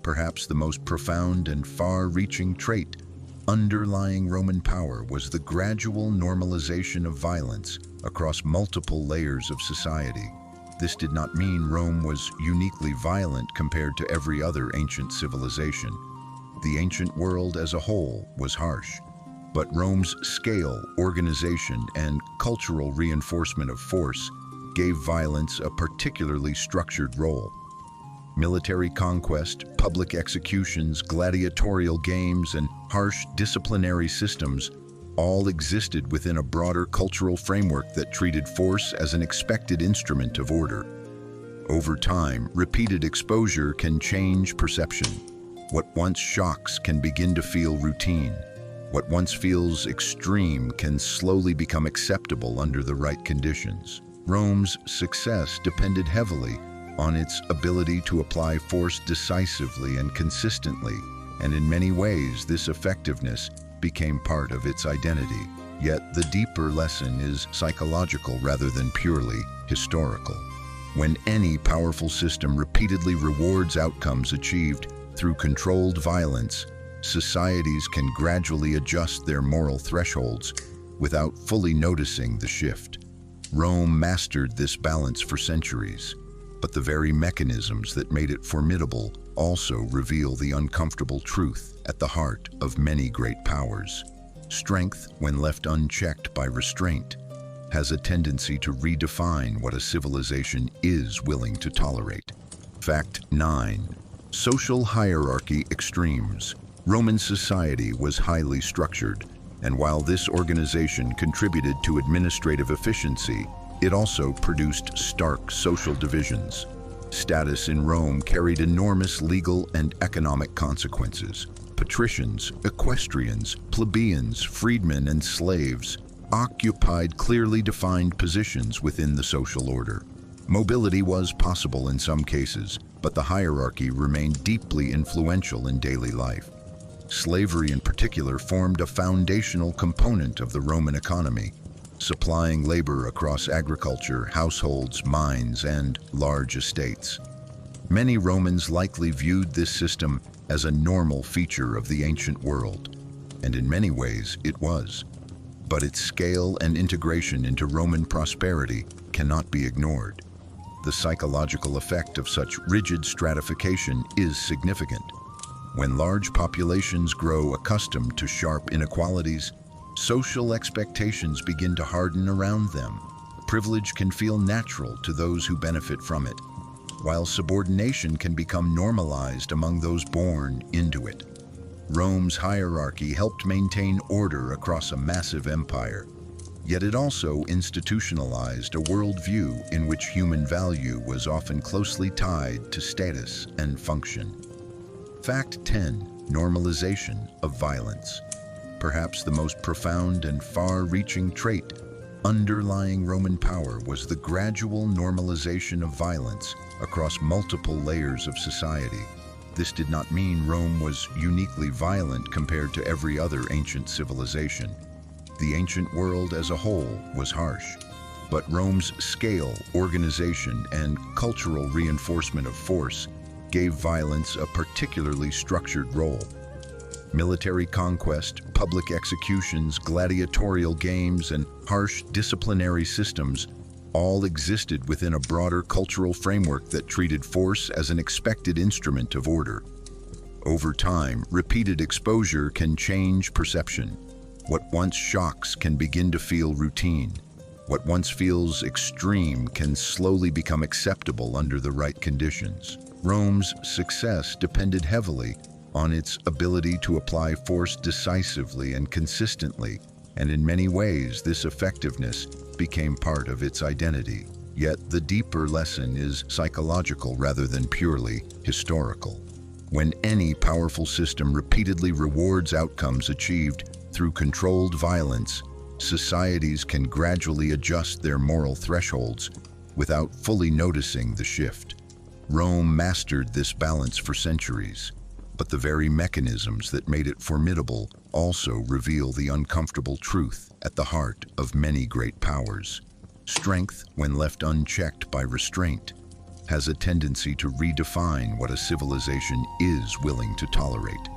Perhaps the most profound and far-reaching trait underlying Roman power was the gradual normalization of violence across multiple layers of society. This did not mean Rome was uniquely violent compared to every other ancient civilization. The ancient world as a whole was harsh, but Rome's scale, organization, and cultural reinforcement of force gave violence a particularly structured role. Military conquest, public executions, gladiatorial games, and harsh disciplinary systems all existed within a broader cultural framework that treated force as an expected instrument of order. Over time, repeated exposure can change perception. What once shocks can begin to feel routine. What once feels extreme can slowly become acceptable under the right conditions. Rome's success depended heavily on its ability to apply force decisively and consistently, and in many ways this effectiveness became part of its identity. Yet the deeper lesson is psychological rather than purely historical. When any powerful system repeatedly rewards outcomes achieved through controlled violence, societies can gradually adjust their moral thresholds without fully noticing the shift. Rome mastered this balance for centuries, but the very mechanisms that made it formidable also reveal the uncomfortable truth at the heart of many great powers. Strength, when left unchecked by restraint, has a tendency to redefine what a civilization is willing to tolerate. Fact 9. Social hierarchy extremes. Roman society was highly structured, and while this organization contributed to administrative efficiency, it also produced stark social divisions. Status in Rome carried enormous legal and economic consequences. Patricians, equestrians, plebeians, freedmen, and slaves occupied clearly defined positions within the social order. Mobility was possible in some cases, but the hierarchy remained deeply influential in daily life. Slavery in particular formed a foundational component of the Roman economy, supplying labor across agriculture, households, mines, and large estates. Many Romans likely viewed this system as a normal feature of the ancient world, and in many ways it was. But its scale and integration into Roman prosperity cannot be ignored. The psychological effect of such rigid stratification is significant. When large populations grow accustomed to sharp inequalities, social expectations begin to harden around them. Privilege can feel natural to those who benefit from it, while subordination can become normalized among those born into it. Rome's hierarchy helped maintain order across a massive empire, yet it also institutionalized a worldview in which human value was often closely tied to status and function. Fact 10. Normalization of violence. Perhaps the most profound and far-reaching trait underlying Roman power was the gradual normalization of violence across multiple layers of society. This did not mean Rome was uniquely violent compared to every other ancient civilization. The ancient world as a whole was harsh, but Rome's scale, organization, and cultural reinforcement of force gave violence a particularly structured role. Military conquest, public executions, gladiatorial games, and harsh disciplinary systems all existed within a broader cultural framework that treated force as an expected instrument of order. Over time, repeated exposure can change perception. What once shocks can begin to feel routine. What once feels extreme can slowly become acceptable under the right conditions. Rome's success depended heavily on its ability to apply force decisively and consistently, and in many ways this effectiveness became part of its identity. Yet the deeper lesson is psychological rather than purely historical. When any powerful system repeatedly rewards outcomes achieved through controlled violence, societies can gradually adjust their moral thresholds without fully noticing the shift. Rome mastered this balance for centuries, but the very mechanisms that made it formidable also reveal the uncomfortable truth at the heart of many great powers. Strength, when left unchecked by restraint, has a tendency to redefine what a civilization is willing to tolerate.